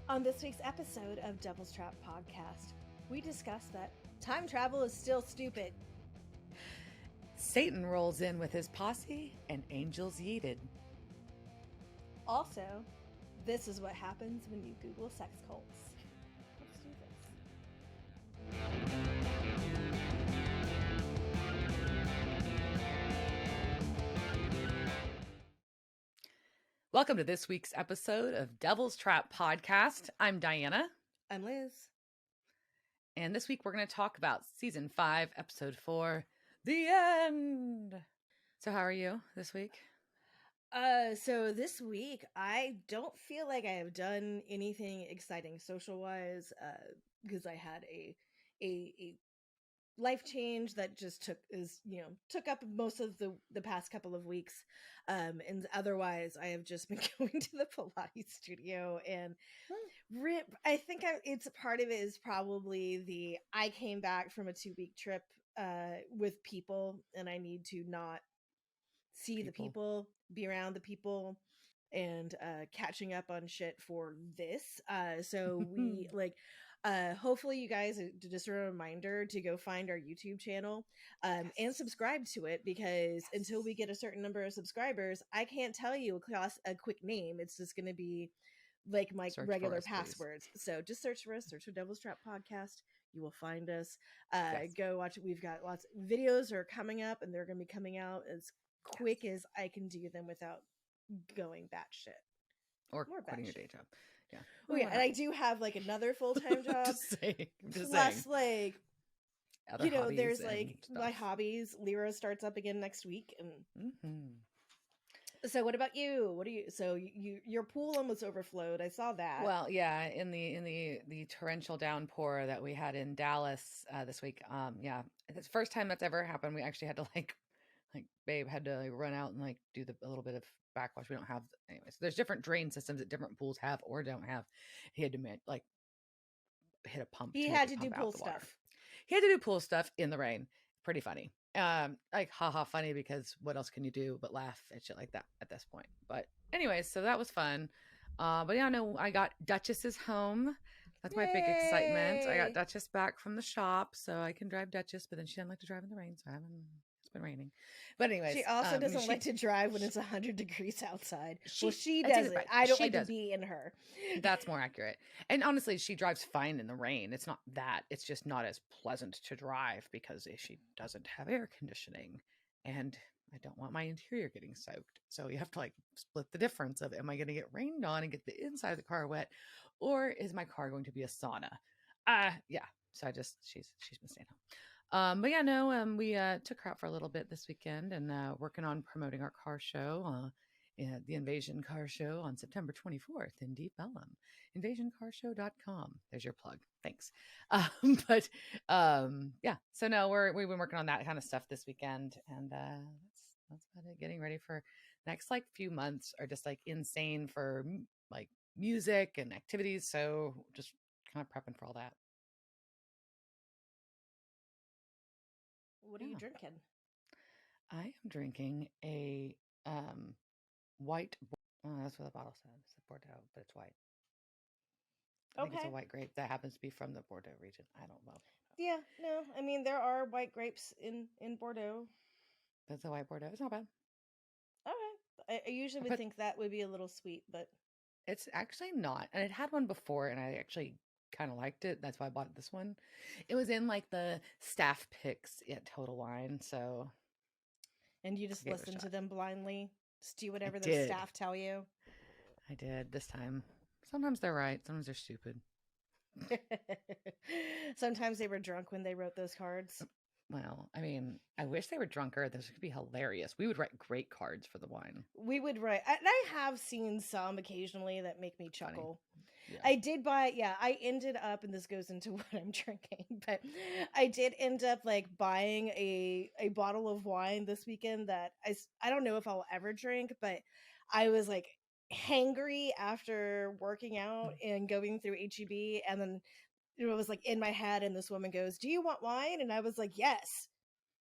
On this week's episode of Devil's Trap Podcast, we discuss that time travel is still stupid. Satan rolls in with his posse and angels yeeted. Also, this is what happens when you Google sex cults. Let's do this. Welcome to this week's episode of Devil's Trap Podcast. I'm Diana. I'm Liz. And this week we're going to talk about Season 5, Episode 4, The End. So how are you this week? So this week, I don't feel like I have done anything exciting social-wise, because I had a life change that just took up most of the past couple of weeks. And otherwise I have just been going to the Pilates studio, and I think it's part of it is probably I came back from a 2-week trip with people, and I need to not see the people, be around the people, and catching up on shit for this. So we hopefully you guys, just a reminder to go find our YouTube channel and subscribe to it, because until we get a certain number of subscribers, I can't tell you a quick name. It's just going to be like my regular passwords. Please. So just search for us, search for Devil's Trap Podcast. You will find us. Go watch it. We've got lots of videos are coming up, and they're going to be coming out as quick as I can do them without going batshit. Or quitting your day job. Yeah. Oh yeah, and I do have like another full-time job. just saying. Plus, like, other there's like my hobbies. Lyra starts up again next week, and So what about you? What do you? So your pool almost overflowed. I saw that. Well, yeah, in the torrential downpour that we had in Dallas this week. Yeah, it's the first time that's ever happened. We actually had to like Babe had to run out and like do a little bit of backwash. We don't have anyways. There's different drain systems that different pools have or don't have. He had to hit a pump. He had to do pool stuff. He had to do pool stuff in the rain. Pretty funny. Haha funny, because what else can you do but laugh at shit like that at this point? But anyways, so that was fun. But yeah, no, I got Duchess's home. That's my big excitement. I got Duchess back from the shop, so I can drive Duchess, but then she doesn't like to drive in the rain, so it's been raining. But anyways, she also doesn't like to drive when it's 100 degrees outside. She doesn't. I don't like to be in her. That's more accurate. And honestly, she drives fine in the rain. It's not that. It's just not as pleasant to drive because she doesn't have air conditioning, and I don't want my interior getting soaked. So you have to like split the difference of, am I going to get rained on and get the inside of the car wet, or is my car going to be a sauna? Yeah. So she's been staying home. But yeah, no, we took her out for a little bit this weekend, and working on promoting our car show, the Invasion Car Show on September 24th in Deep Ellum. InvasionCarShow.com. There's your plug. Thanks. Yeah. So no, we've been working on that kind of stuff this weekend, and that's about it. Getting ready for next like few months are just like insane for like music and activities. So just kind of prepping for all that. What are you drinking? I am drinking a white. That's what the bottle says. It's a Bordeaux, but it's white. I think it's a white grape that happens to be from the Bordeaux region. I don't know. Yeah, no. I mean, there are white grapes in Bordeaux. That's a white Bordeaux. It's not bad. Okay. I usually would think that would be a little sweet, but it's actually not. And it had one before, and I actually kind of liked it. That's why I bought this one. It was in like the staff picks at Total Wine, so. And you just listen to them blindly? Just do whatever the staff tell you? I did this time. Sometimes they're right. Sometimes they're stupid. Sometimes they were drunk when they wrote those cards. Well, I mean, I wish they were drunker. This could be hilarious. We would write great cards for the wine. We would write. And I have seen some occasionally that make me chuckle. Yeah. I did buy, I ended up, and this goes into what I'm drinking, but I did end up like buying a bottle of wine this weekend that I don't know if I'll ever drink, but I was like hangry after working out and going through HEB, and then it was like in my head, and this woman goes, "Do you want wine?" And I was like, "Yes."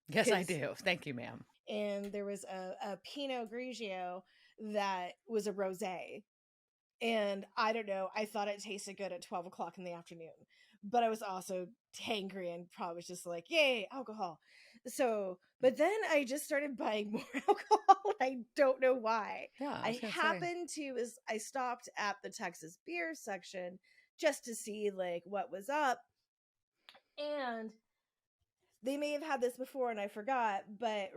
Yes, I do. Thank you, ma'am. And there was a Pinot Grigio that was a rosé. And I don't know, I thought it tasted good at 12 o'clock in the afternoon, but I was also hangry and probably was just like, yay, alcohol. So, but then I just started buying more alcohol. I don't know why. Yeah, I was I gonna say. happened to, as I stopped at the Texas beer section just to see like what was up. And they may have had this before and I forgot, but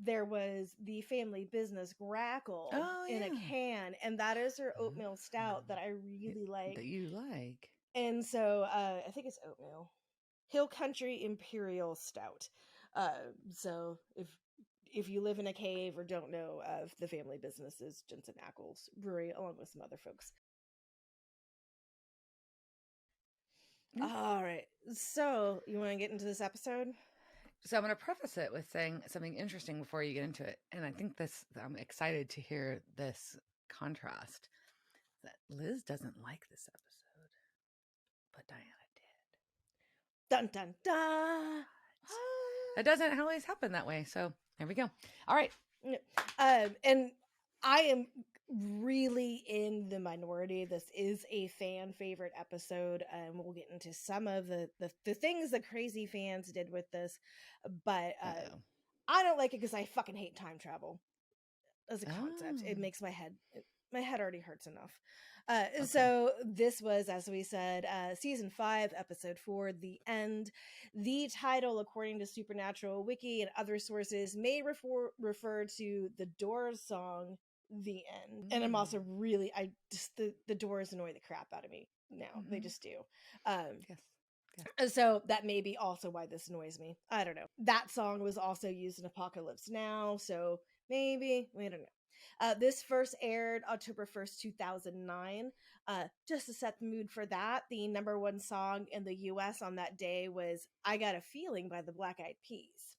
there was the family business Grackle Oh in a yeah. can, and that is her oatmeal stout that I really like. That you like. And so I think it's oatmeal. Hill Country Imperial Stout. So if you live in a cave or don't know of the family businesses, Jensen Ackles Brewery, along with some other folks. Yeah. All right. So you want to get into this episode? So I'm going to preface it with saying something interesting before you get into it. And I think I'm excited to hear this contrast that Liz doesn't like this episode, but Diana did. Dun dun dun. That doesn't always happen that way. So there we go. All right. And I am really in the minority. This is a fan favorite episode, and we'll get into some of the things the crazy fans did with this. But I don't like it because I fucking hate time travel as a concept. It makes my head already hurts enough. Okay. So this was, as we said, season 5, episode 4, The End. The title, according to Supernatural Wiki and other sources, may refer to the Doors song, The End. And I'm also really, the Doors annoy the crap out of me now. They just do. Yes. So that may be also why this annoys me. I don't know. That song was also used in Apocalypse Now, so maybe, we don't know. This first aired October 1st, 2009. Just to set the mood for that, the number 1 song in the US on that day was I Got a Feeling by the Black Eyed Peas.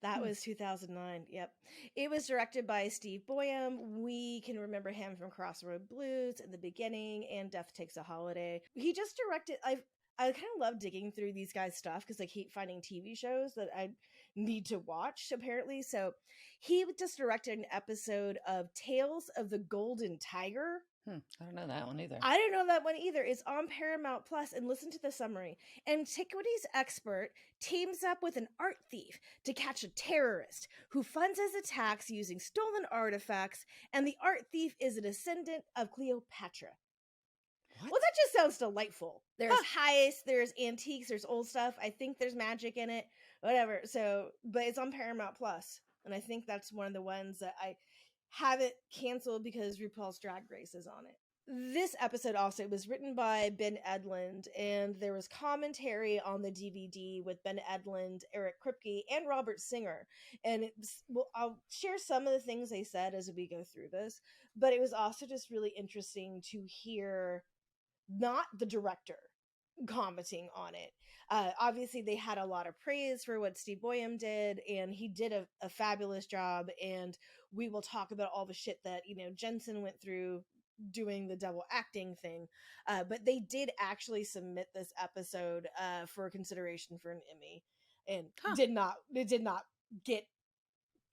That was 2009. Yep. It was directed by Steve Boyum. We can remember him from Crossroad Blues in the beginning and Death Takes a Holiday. He just directed, I kind of love digging through these guys' stuff because I keep finding TV shows that I need to watch, apparently. So he just directed an episode of Tales of the Golden Tiger. I don't know that one either. I don't know that one either. It's on Paramount Plus, and listen to the summary. Antiquities expert teams up with an art thief to catch a terrorist who funds his attacks using stolen artifacts, and the art thief is a descendant of Cleopatra. What? Well, that just sounds delightful. There's heists, there's antiques, there's old stuff. I think there's magic in it, whatever. So, but it's on Paramount Plus, and I think that's one of the ones that I have it canceled because RuPaul's Drag Race is on it. This episode also was written by Ben Edlund, and there was commentary on the DVD with Ben Edlund, Eric Kripke, and Robert Singer. And I'll share some of the things they said as we go through this, but it was also just really interesting to hear not the director commenting on it. Obviously, they had a lot of praise for what Steve Boyum did, and he did a fabulous job. And we will talk about all the shit that, Jensen went through doing the double acting thing. But they did actually submit this episode for consideration for an Emmy, and it did not get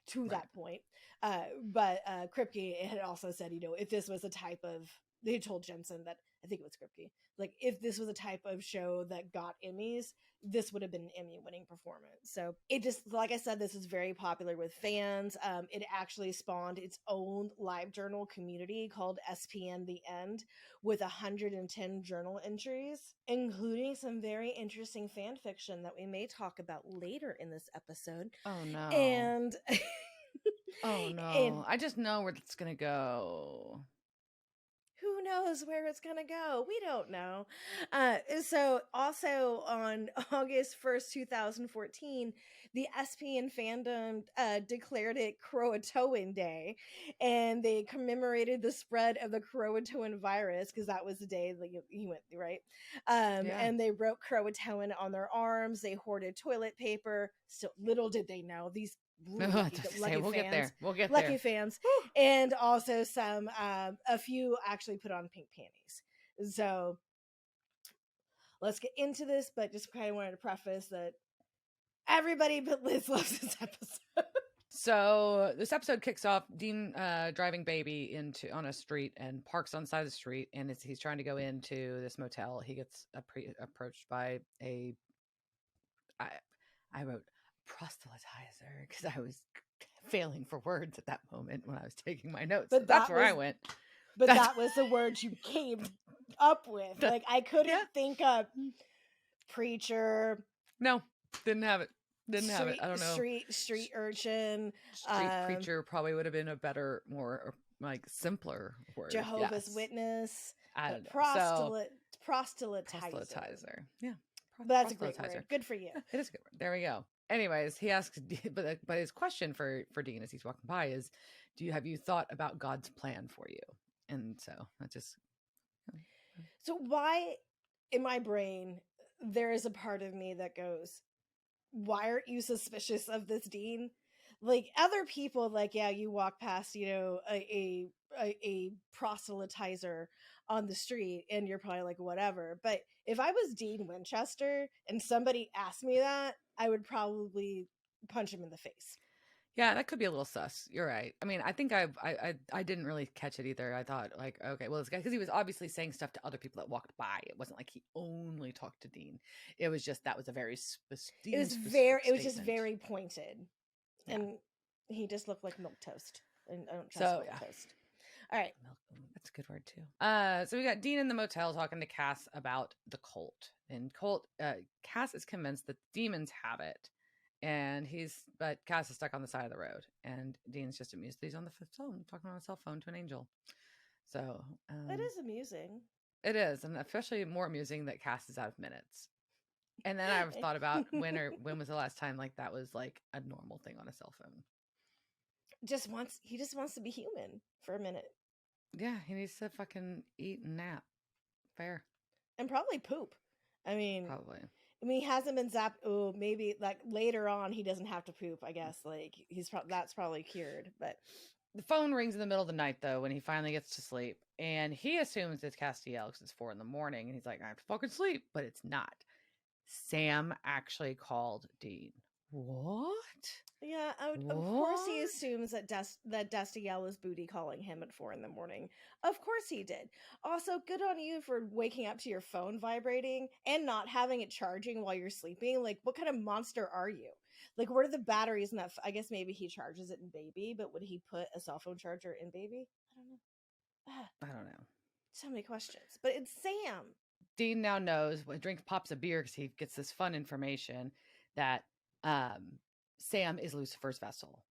to that point. But Kripke had also said, if this was a type of, they told Jensen that, I think it was Kripke, like, if this was a type of show that got Emmys, this would have been an Emmy-winning performance. So it just, like I said, this is very popular with fans. It actually spawned its own live journal community called SPN The End, with 110 journal entries, including some very interesting fan fiction that we may talk about later in this episode. Oh, no. And... oh, no. I just know where it's going to go. Who knows where it's gonna go? We don't know. So also on August 1st, 2014, the SPN fandom declared it Croatoan Day, and they commemorated the spread of the Croatoan virus, because that was the day that he went through, right? And they wrote Croatoan on their arms. They hoarded toilet paper. So little did they know, these we'll get there. Lucky fans. And also some, a few actually put on pink panties. So let's get into this, but just kind of wanted to preface that everybody but Liz loves this episode. So this episode kicks off Dean driving baby on a street and parks on the side of the street, and he's trying to go into this motel. He gets approached by I wrote proselytizer because I was failing for words at that moment when I was taking my notes. But that's where I went. But that was the word you came up with. Like, I couldn't think of preacher. No, didn't have it. Didn't have it. I don't know. Street urchin. Street preacher probably would have been a better, more like simpler word. Jehovah's Witness. I don't know. Proselytizer. Yeah. But that's a great word. Good for you. It is a good word. There we go. Anyways, he asks, but his question for Dean as he's walking by is, have you thought about God's plan for you? And so that just. So why, in my brain, there is a part of me that goes, why aren't you suspicious of this Dean? Like, other people, like, yeah, you walk past, a proselytizer on the street and you're probably like, whatever. But if I was Dean Winchester and somebody asked me that, I would probably punch him in the face. Yeah, that could be a little sus. You're right. I mean, I think I didn't really catch it either. I thought, like, okay, well, this guy, because he was obviously saying stuff to other people that walked by. It wasn't like he only talked to Dean. It was just, that was a very specific. It was just very pointed, and he just looked like milk toast. And I don't trust milk toast. All right, that's a good word too. So we got Dean in the motel talking to Cass about the cult, and Cass is convinced that demons have it. And but Cass is stuck on the side of the road, and Dean's just amused that he's on the phone, talking on a cell phone to an angel. So that is amusing. It is, and especially more amusing that Cass is out of minutes. And then I've thought about when was the last time like that was like a normal thing on a cell phone. He just wants to be human for a minute. Yeah, he needs to fucking eat and nap. Fair. And probably poop. I mean, probably. I mean, he hasn't been zapped. Oh, maybe like later on he doesn't have to poop. I guess like that's probably cured. But the phone rings in the middle of the night though when he finally gets to sleep, and he assumes it's Castiel because it's 4 a.m, and he's like, I have to fucking sleep, but it's not. Sam actually called Dean. What? Yeah, of course he assumes that Destiel is booty calling him at 4 a.m. Of course he did. Also, good on you for waking up to your phone vibrating and not having it charging while you're sleeping. Like, what kind of monster are you? Like, where are the batteries in that? I guess maybe he charges it in Baby, but would he put a cell phone charger in Baby? I don't know. So many questions. But it's Sam. Dean now knows when pops a beer because he gets this fun information that Sam is Lucifer's vessel.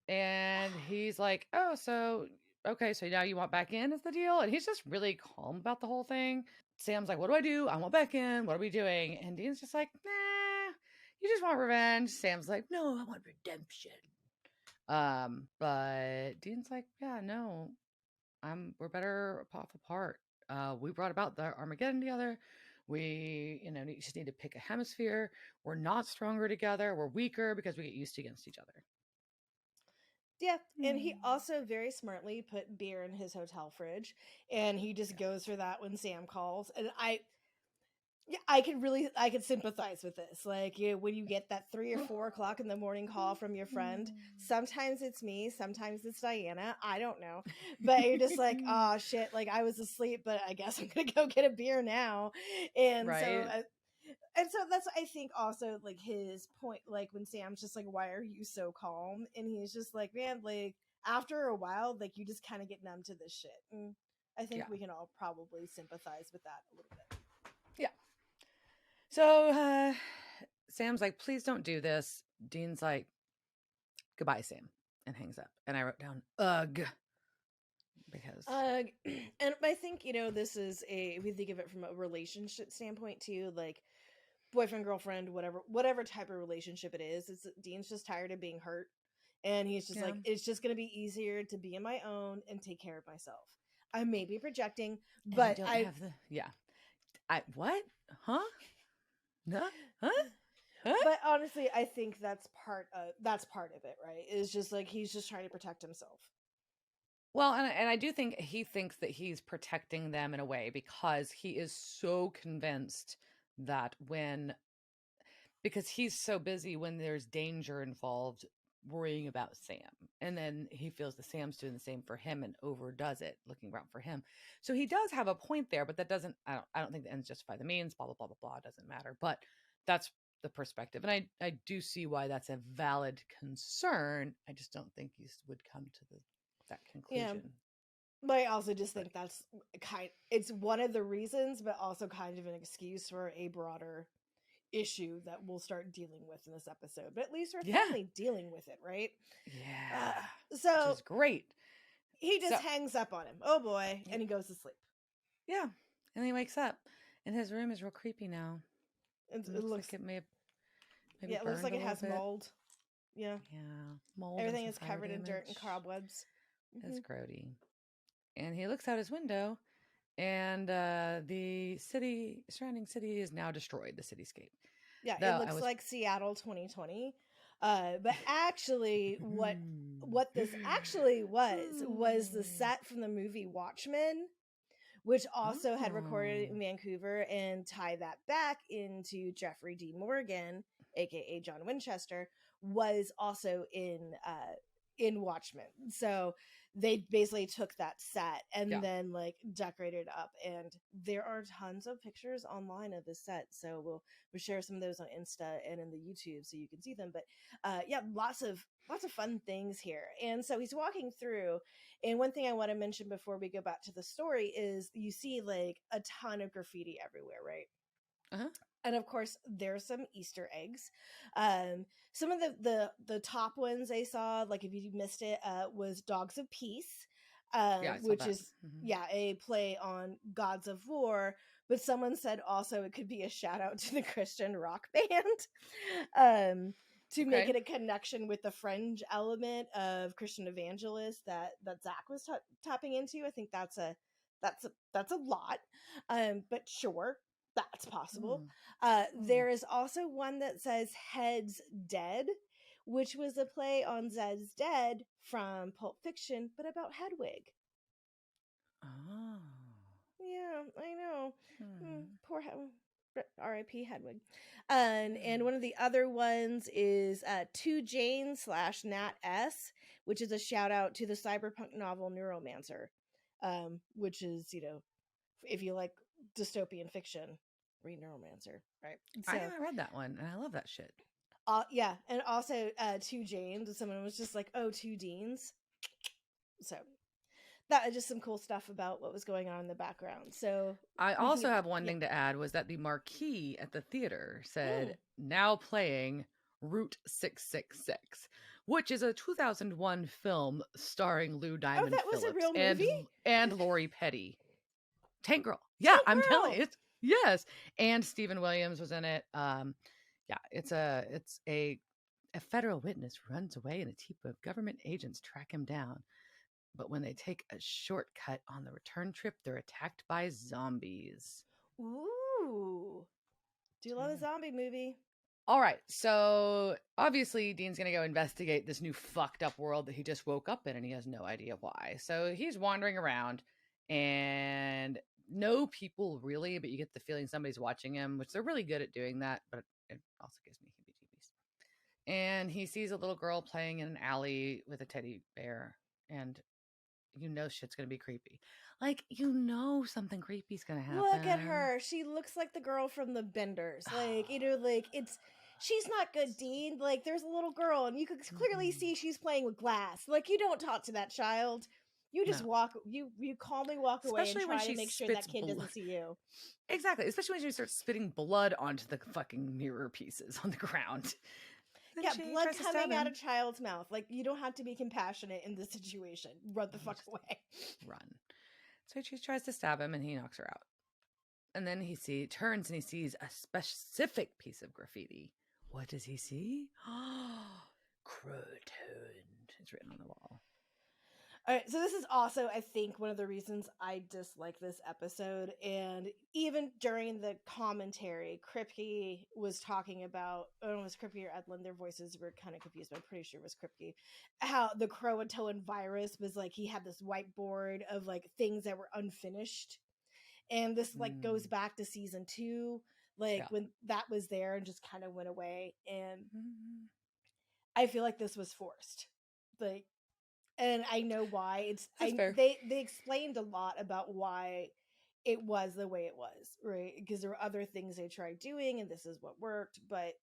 And he's like, oh, so okay, so now you want back in is the deal? And he's just really calm about the whole thing. Sam's like, what do I do? I want back in. What are we doing? And Dean's just like, nah, you just want revenge. Sam's like, no, I want redemption. But Dean's like, yeah, no, we're better off apart. We brought about the Armageddon together. We, just need to pick a hemisphere. We're not stronger together. We're weaker because we get used against each other. Yeah, and he also very smartly put beer in his hotel fridge, and he just goes for that when Sam calls. And I could sympathize with this. Like, when you get that 3 or 4 o'clock in the morning call from your friend, sometimes it's me, sometimes it's Diana. I don't know, but you're just like, oh shit! Like, I was asleep, but I guess I'm gonna go get a beer now. And so that's, I think, also like his point. Like when Sam's just like, "Why are you so calm?" and he's just like, "Man, like after a while, like you just kind of get numb to this shit." And I think we can all probably sympathize with that a little bit. Yeah. So Sam's like, please don't do this. Dean's like, goodbye, Sam, and hangs up. And I wrote down, ugh. Because and I think, this is if you think of it from a relationship standpoint too, like boyfriend, girlfriend, whatever type of relationship it is, Dean's just tired of being hurt. And he's just like, it's just going to be easier to be on my own and take care of myself. I may be projecting, but what? Huh? No? Huh? But honestly, I think that's part of it, right? It's just like he's just trying to protect himself. Well, and I do think he thinks that he's protecting them in a way because he is so convinced that because he's so busy when there's danger involved, worrying about Sam. And then he feels that Sam's doing the same for him and overdoes it, looking around for him. So he does have a point there, but that doesn't, I don't think the ends justify the means, blah, blah, blah, blah, blah. It doesn't matter. But that's the perspective. And I do see why that's a valid concern. I just don't think you would come to that conclusion. But I also just think that's it's one of the reasons, but also kind of an excuse for a broader issue that we'll start dealing with in this episode. But at least we're finally dealing with it, right? Yeah. So which is great. He just hangs up on him. Oh boy. And he goes to sleep. Yeah. And he wakes up. And his room is real creepy now. It looks like it maybe it looks like it has mold. Yeah. Yeah. Mold. Everything is covered in dirt and cobwebs. That's grody. And he looks out his window, and the surrounding city is now destroyed, the cityscape. Yeah, it looks like Seattle 2020. But actually, what this actually was the set from the movie Watchmen, which also had recorded in Vancouver, and tie that back into Jeffrey Dean Morgan, aka John Winchester, was also in Watchmen. So they basically took that set and then like decorated up, and there are tons of pictures online of this set, so we'll share some of those on Insta and in the YouTube so you can see them. But lots of fun things here. And so he's walking through, and one thing I want to mention before we go back to the story is you see like a ton of graffiti everywhere, right? And of course, there's some Easter eggs. Some of the top ones I saw, like if you missed it, was Dogs of Peace, which is a play on Gods of War. But someone said also it could be a shout out to the Christian rock band, to make it a connection with the fringe element of Christian evangelist that Zach was tapping into. I think that's a lot, but sure. That's possible. There is also one that says Heads Dead, which was a play on Zed's Dead from Pulp Fiction, but about Hedwig. Oh. Yeah, I know. Poor R.I.P. Hedwig. And one of the other ones is 2 Jane / Nat S, which is a shout out to the cyberpunk novel Neuromancer, which is, if you like dystopian fiction, read Neuromancer, right? So, I haven't read that one, and I love that shit. Yeah, and also 2 Janes. Someone was just like, "Oh, 2 Deans." So that is just some cool stuff about what was going on in the background. So I also have one thing to add, was that the marquee at the theater said now playing Route 666, which is a 2001 film starring Lou Diamond Phillips a real movie? and Lori Petty. Tank Girl. Yeah, I'm telling you. Yes. And Stephen Williams was in it. It's a federal witness runs away and a team of government agents track him down. But when they take a shortcut on the return trip, they're attacked by zombies. Ooh. Do you love a zombie movie? All right. So obviously Dean's going to go investigate this new fucked up world that he just woke up in, and he has no idea why. So he's wandering around, and no people really, but you get the feeling somebody's watching him, which they're really good at doing that, but it also gives me heebie-jeebies. And he sees a little girl playing in an alley with a teddy bear, and shit's gonna be creepy. Like, something creepy's gonna happen. Look at her. She looks like the girl from the Benders. Like, she's not good, Dean. Like, there's a little girl, and you could clearly see she's playing with glass. Like, you don't talk to that child. You just you calmly walk away, especially and try to make sure that kid doesn't see you. Exactly. Especially when she starts spitting blood onto the fucking mirror pieces on the ground. Yeah, blood coming out of a child's mouth. Like, you don't have to be compassionate in this situation. Run the fuck away. Run. So she tries to stab him, and he knocks her out. And then he turns and he sees a specific piece of graffiti. What does he see? Croton. It's written on the wall. All right, so this is also, I think, one of the reasons I dislike this episode. And even during the commentary, Kripke was talking about, I don't know if it was Kripke or Edlund, their voices were kind of confused, but I'm pretty sure it was Kripke, how the Croatoan virus was like, he had this whiteboard of like things that were unfinished. And this like goes back to season 2, when that was there and just kind of went away. And I feel like this was forced. Like, and I know why. That's fair. They explained a lot about why it was the way it was, right? Because there were other things they tried doing, and this is what worked, but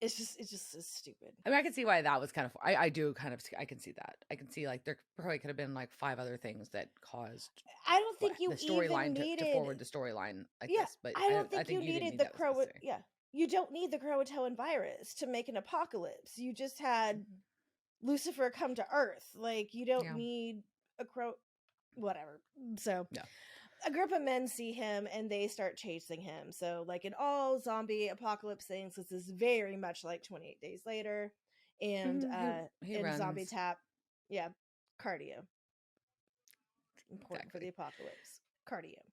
it's just so stupid. I mean, I can see why that was kind of. I do kind of. I can see that. I can see like there probably could have been like 5 other things that caused I don't think you the storyline even needed to forward the storyline like yeah. this. But I don't I think you think you didn't needed need the that was necessary. yeah. You don't need the Croatoan virus to make an apocalypse. You just had Lucifer come to Earth. Like, you don't Yeah. need a whatever. So Yeah. a group of men see him and they start chasing him. So, like in all zombie apocalypse things, this is very much like 28 Days Later and He in runs. Zombie Tap. Yeah, cardio. Important for the Exactly. apocalypse. Cardio.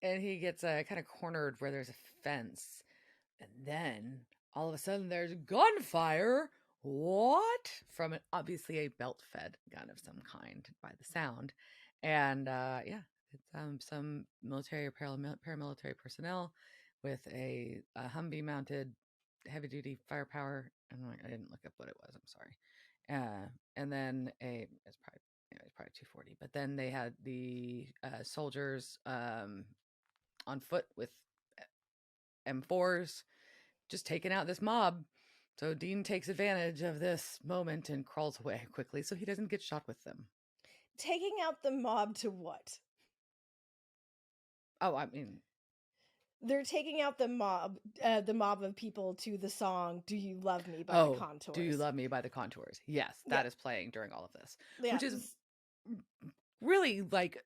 And he gets kind of cornered where there's a fence. And then all of a sudden there's gunfire. What? From obviously a belt fed gun of some kind by the sound. And yeah, it's some military or paramilitary personnel with a Humvee mounted heavy duty firepower. I didn't look up what it was. I'm sorry. And then it's probably 240. But then they had the soldiers on foot with M4s just taking out this mob. So Dean takes advantage of this moment and crawls away quickly so he doesn't get shot with them. Taking out the mob to what? Oh, I mean, they're taking out the mob of people to the song "Do You Love Me" by the Contours. "Do You Love Me" by the Contours. Yes, that is playing during all of this, which is really like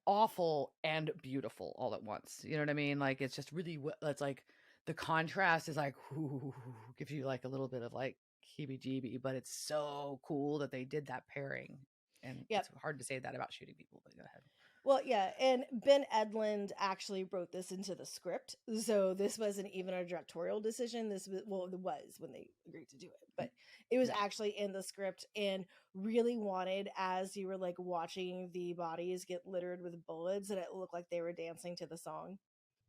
awful and beautiful all at once. You know what I mean? Like, it's just really, it's like the contrast is like, ooh, gives you like a little bit of like heebie-jeebie, but it's so cool that they did that pairing. And it's hard to say that about shooting people, but go ahead. Well, yeah, and Ben Edlund actually wrote this into the script, so this wasn't even a directorial decision. This was, well, it was when they agreed to do it, but it was actually in the script, and really wanted, as you were like watching the bodies get littered with bullets, and it looked like they were dancing to the song.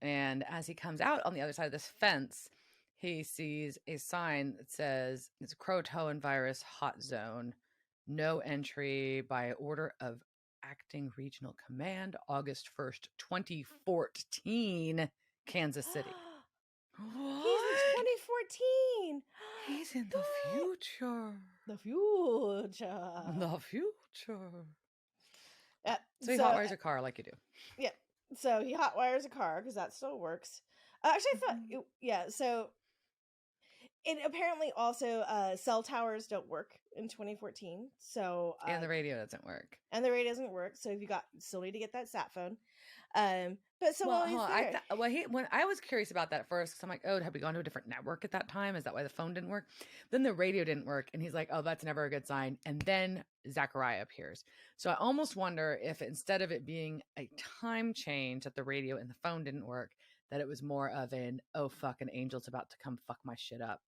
And as he comes out on the other side of this fence, he sees a sign that says it's a Croatoan virus hot zone, no entry by order of Acting Regional Command, August 1st, 2014, Kansas City. He's in 2014. He's in the future. The future. The future. Yeah, so he hotwires a car like you do. Yeah. So he hotwires a car because that still works. Actually, I thought, so it apparently also cell towers don't work in 2014. So and the radio doesn't work. And the radio doesn't work. So if you still need to get that sat phone. But so when I was curious about that at first, because I'm like, oh, have we gone to a different network at that time? Is that why the phone didn't work? Then the radio didn't work, and he's like, oh, that's never a good sign. And then Zachariah appears. So I almost wonder if instead of it being a time change that the radio and the phone didn't work, that it was more of an, oh fuck, an angel's about to come fuck my shit up.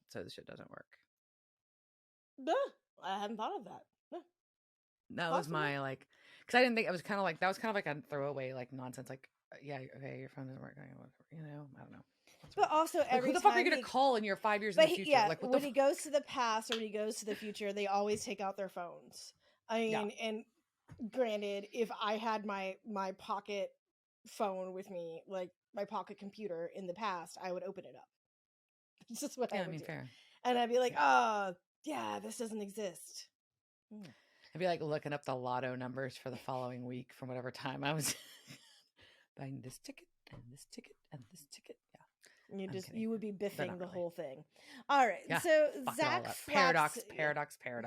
So the shit doesn't work. I hadn't thought of that. That was my like, because I didn't think it was kind of like that was kind of like a throwaway like nonsense. Like, yeah, okay, your phone doesn't work. You know, I don't know. But also, every who the fuck are you gonna call in your 5 years in the future? Yeah, like, when he goes to the past or when he goes to the future, they always take out their phones. I mean, and granted, if I had my pocket phone with me, like my pocket computer in the past, I would open it up. It's just what I would do. Fair. And I'd be like, oh, yeah, this doesn't exist. I'd be like looking up the lotto numbers for the following week from whatever time I was buying this ticket and this ticket and this ticket. Yeah. You would be biffing the whole thing. All right. Yeah. So Zach paradox. Fucking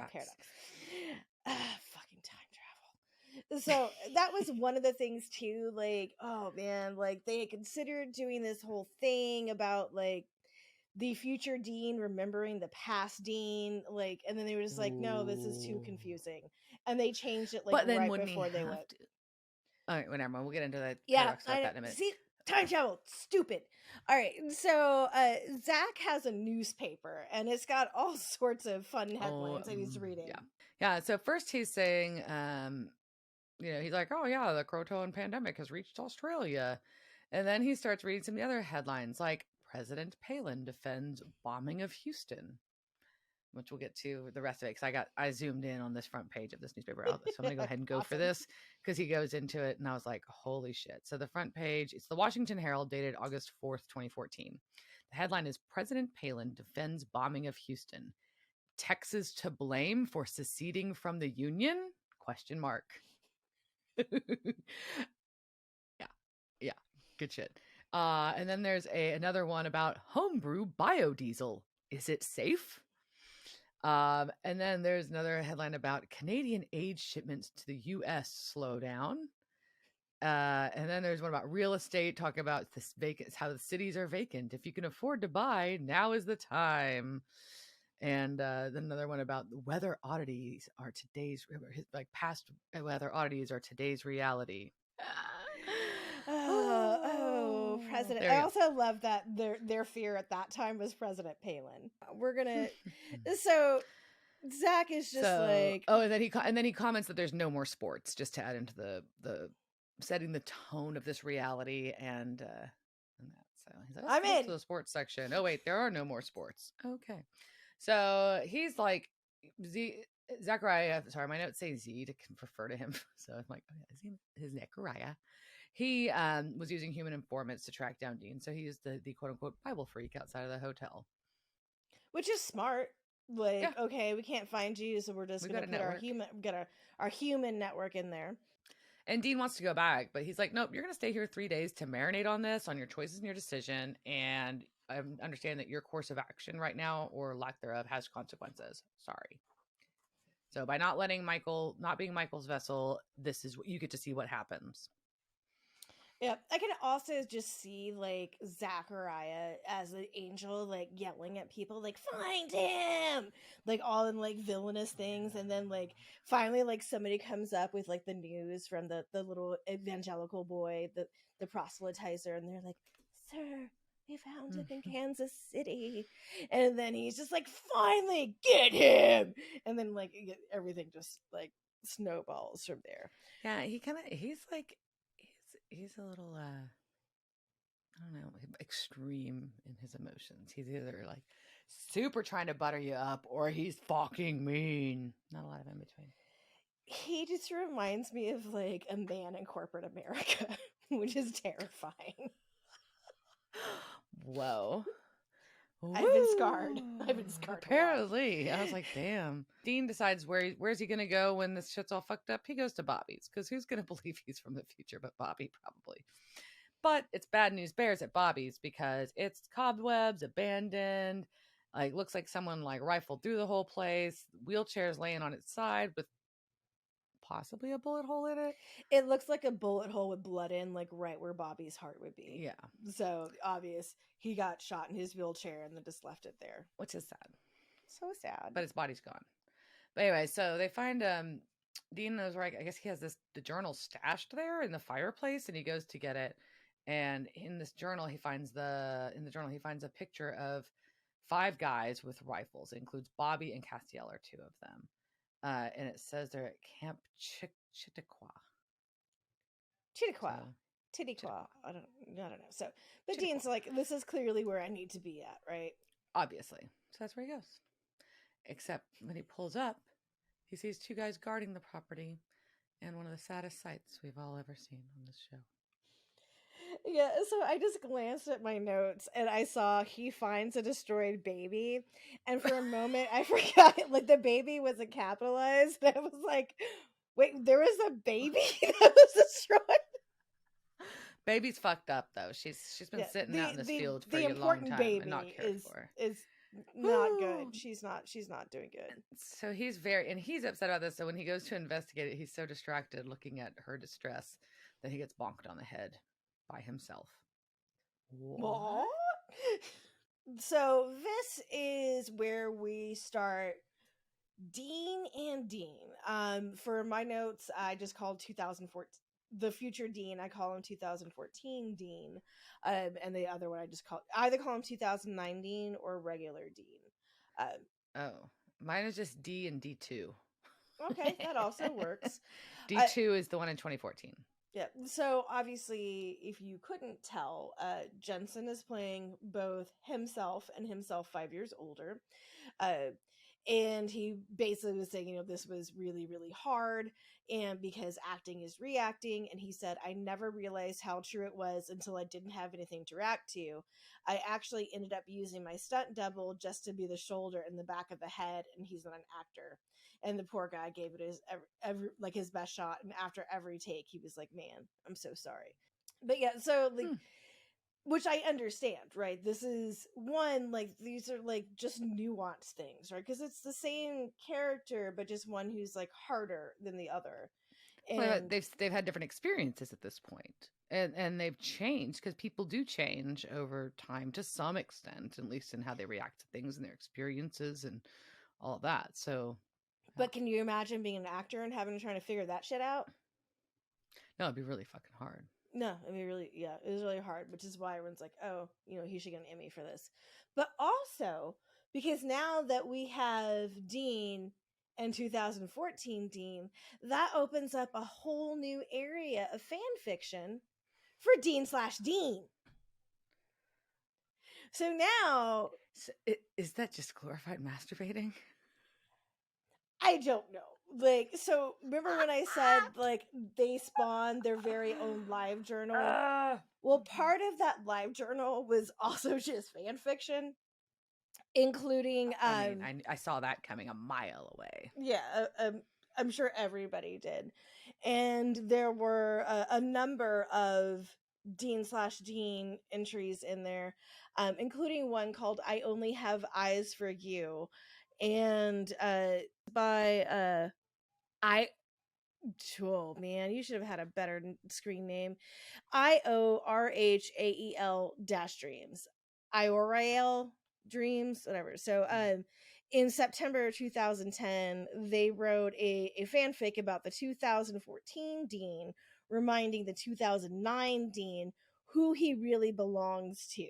time travel. So that was one of the things too, like, oh man, like they had considered doing this whole thing about like the future Dean remembering the past Dean, like, and then they were just like, no, this is too confusing, and they changed it like right before they went. All right, whatever. We'll get into that. Yeah, that in a minute. See, time travel, stupid. All right, so Zach has a newspaper, and it's got all sorts of fun headlines that he's reading. Yeah. So first he's saying, he's like, oh yeah, the Croatoan pandemic has reached Australia, and then he starts reading some of the other headlines like President Palin defends bombing of Houston, which we'll get to the rest of it because I zoomed in on this front page of this newspaper. So I'm gonna go ahead and go for Awesome. this because he goes into it, and I was like, "Holy shit!" So the front page, it's the Washington Herald, dated August 4th, 2014. The headline is President Palin defends bombing of Houston. Texas to blame for seceding from the Union? Question mark. Yeah, good shit. And then there's another one about homebrew biodiesel. Is it safe? And then there's another headline about Canadian aid shipments to the U.S. slow down. And then there's one about real estate, talking about this vacant, how the cities are vacant. If you can afford to buy, now is the time. And then another one about weather oddities are today's, like past weather oddities are today's reality. President. I also love that their fear at that time was President Palin. We're gonna. So Zach is just like, oh, and then he comments that there's no more sports, just to add into the setting the tone of this reality and that. So he's like, I'm in the sports section. Oh wait, there are no more sports. Okay, so he's like Zachariah. Sorry, my notes say Z to refer to him. So I'm like, oh yeah, his Zachariah. He was using human informants to track down Dean. So he used the quote unquote Bible freak outside of the hotel, which is smart. Like, yeah. Okay, we can't find you, so we're just gonna put our human network in there. And Dean wants to go back, but he's like, nope, you're gonna stay here 3 days to marinate on this, on your choices and your decision, and I understand that your course of action right now, or lack thereof, has consequences. Sorry. So by not being Michael's vessel, this is what you get to see what happens. Yeah, I can also just see like Zachariah as an angel, like yelling at people, like find him, like all in like villainous things, and then like finally like somebody comes up with like the news from the little evangelical boy, the proselytizer, and they're like, "Sir, we found him in Kansas City," and then he's just like, "Finally, get him!" And then like everything just like snowballs from there. Yeah, he's a little I don't know, extreme in his emotions. He's either like super trying to butter you up, or he's fucking mean. Not a lot of in between. He just reminds me of like a man in corporate America, which is terrifying. Whoa. I've been scarred. Apparently. I was like, damn. Dean decides where's he gonna go when this shit's all fucked up. He goes to Bobby's, because who's gonna believe he's from the future but Bobby? Probably. But it's bad news bears at Bobby's, because it's cobwebs, abandoned, like looks like someone like rifled through the whole place. Wheelchairs laying on its side with possibly a bullet hole in it. It looks like a bullet hole with blood in, like right where Bobby's heart would be. Yeah. So obvious he got shot in his wheelchair and then just left it there, which is sad. So sad. But his body's gone. But anyway, so they find Dean knows where I guess he has the journal stashed there in the fireplace, and he goes to get it. And in this journal, he finds a picture of 5 guys with rifles. It includes Bobby and Castiel are 2 of them. And it says they're at Camp Chautauqua. Chautauqua. I don't know. So, but Dean's like, this is clearly where I need to be at, right? Obviously. So that's where he goes. Except when he pulls up, he sees 2 guys guarding the property, and one of the saddest sights we've all ever seen on this show. Yeah, so I just glanced at my notes and I saw he finds a destroyed baby, and for a moment I forgot like the baby wasn't capitalized. I was like, wait, there was a baby that was destroyed? Baby's fucked up though. She's been sitting out in this field for a long time and not cared for. Is not good. She's not doing good. So he's upset about this. So when he goes to investigate it, he's so distracted looking at her distress that he gets bonked on the head by himself. What? So this is where we start Dean and Dean. For my notes, I just called 2014 the future Dean. I call him 2014 Dean. And the other one I just either call him 2009 Dean or regular Dean. Mine is just D and D2. Okay, that also works. D2 is the one in 2014. Yeah. So obviously, if you couldn't tell, Jensen is playing both himself and himself 5 years older. Uh, and he basically was saying, this was really, really hard. And because acting is reacting, and he said, I never realized how true it was until I didn't have anything to react to. I actually ended up using my stunt double just to be the shoulder and the back of the head, and he's not an actor. And the poor guy gave it his like his best shot, and after every take he was like, man, I'm so sorry. But yeah, so like, which I understand, right? This is one, like, these are like just nuanced things, right? Because it's the same character, but just one who's like harder than the other. Well, And they've had different experiences at this point, and they've changed because people do change over time to some extent, at least in how they react to things and their experiences and all of that. So, but can you imagine being an actor and having to try to figure that shit out? no, it'd be really fucking hard. No, I mean, really, yeah, it was really hard, which is why everyone's like, oh, he should get an Emmy for this. But also, because now that we have Dean and 2014 Dean, that opens up a whole new area of fan fiction for Dean/Dean. So now, So, is that just glorified masturbating? I don't know. Like, so remember when I said, like, they spawned their very own live journal? Well, part of that live journal was also just fan fiction, including I mean, I saw that coming a mile away. yeah, I'm sure everybody did. And there were a number of Dean/Dean entries in there, including one called I Only Have Eyes for You. And by oh man, you should have had a better screen name. IORHAEL Dreams. IORAL Dreams, whatever. So in September 2010, they wrote a fanfic about the 2014 Dean, reminding the 2009 Dean who he really belongs to.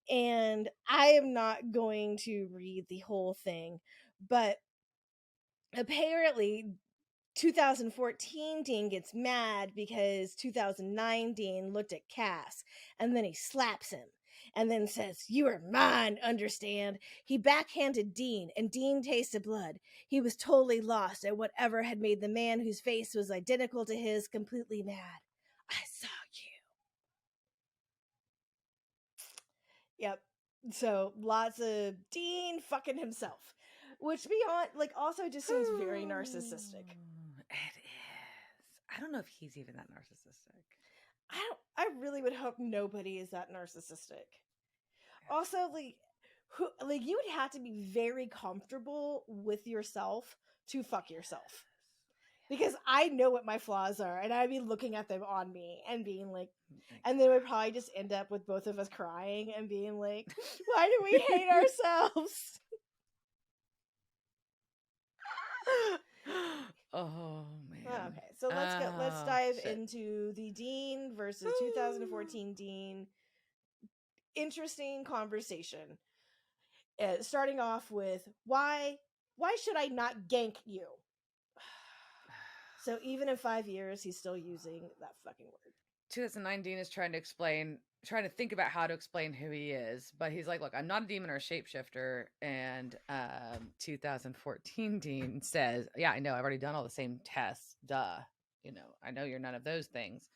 And I am not going to read the whole thing, but apparently 2014 Dean gets mad because 2009 Dean looked at Cass, and then he slaps him and then says, "You are mine, understand?" He backhanded Dean, and Dean tasted blood. He was totally lost at whatever had made the man whose face was identical to his completely mad. I saw you. Yep. So lots of Dean fucking himself, which beyond, like, also just seems very narcissistic. It is. I don't know if he's even that narcissistic. I really would hope nobody is that narcissistic. Also, like you would have to be very comfortable with yourself to fuck yourself. Because I know what my flaws are, and I'd be looking at them on me and being like, and then we'd probably just end up with both of us crying and being like, why do we hate ourselves? Oh man. Okay, so let's dive shit. into the Dean versus 2014 Dean. Interesting conversation. Starting off with why should I not gank you? So even in 5 years, he's still using that fucking word. 2009 Dean is trying to think about how to explain who he is, but he's like, look, I'm not a demon or a shapeshifter. And 2014 Dean says, yeah, I know, I've already done all the same tests, duh, I know you're none of those things.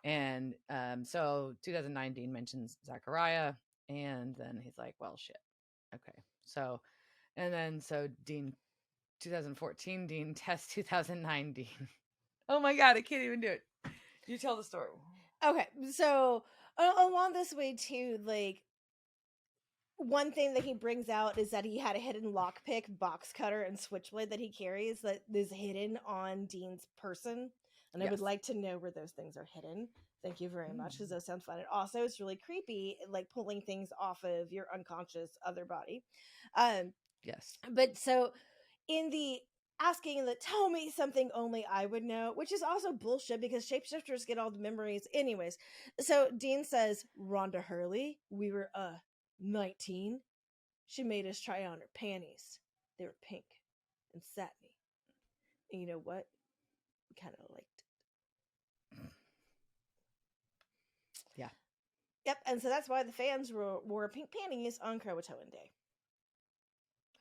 And so 2009 Dean mentions Zachariah, and then he's like, well, shit, okay. So and then so Dean 2014 Dean tests 2009 Dean. Oh my god, I can't even do it. You tell the story. Okay, so along this way too, like, one thing that he brings out is that he had a hidden lockpick, box cutter, and switchblade that he carries that is hidden on Dean's person. And I would like to know where those things are hidden. Thank you very much, because those sound fun. And also, it's really creepy, like pulling things off of your unconscious other body. Yes. But so in the asking that tell me something only I would know, which is also bullshit because shapeshifters get all the memories anyways. So Dean says, Rhonda Hurley, we were 19. She made us try on her panties. They were pink and satiny. And you know what? We kind of liked it. Yep, and so that's why the fans wore pink panties on Croatoan Day.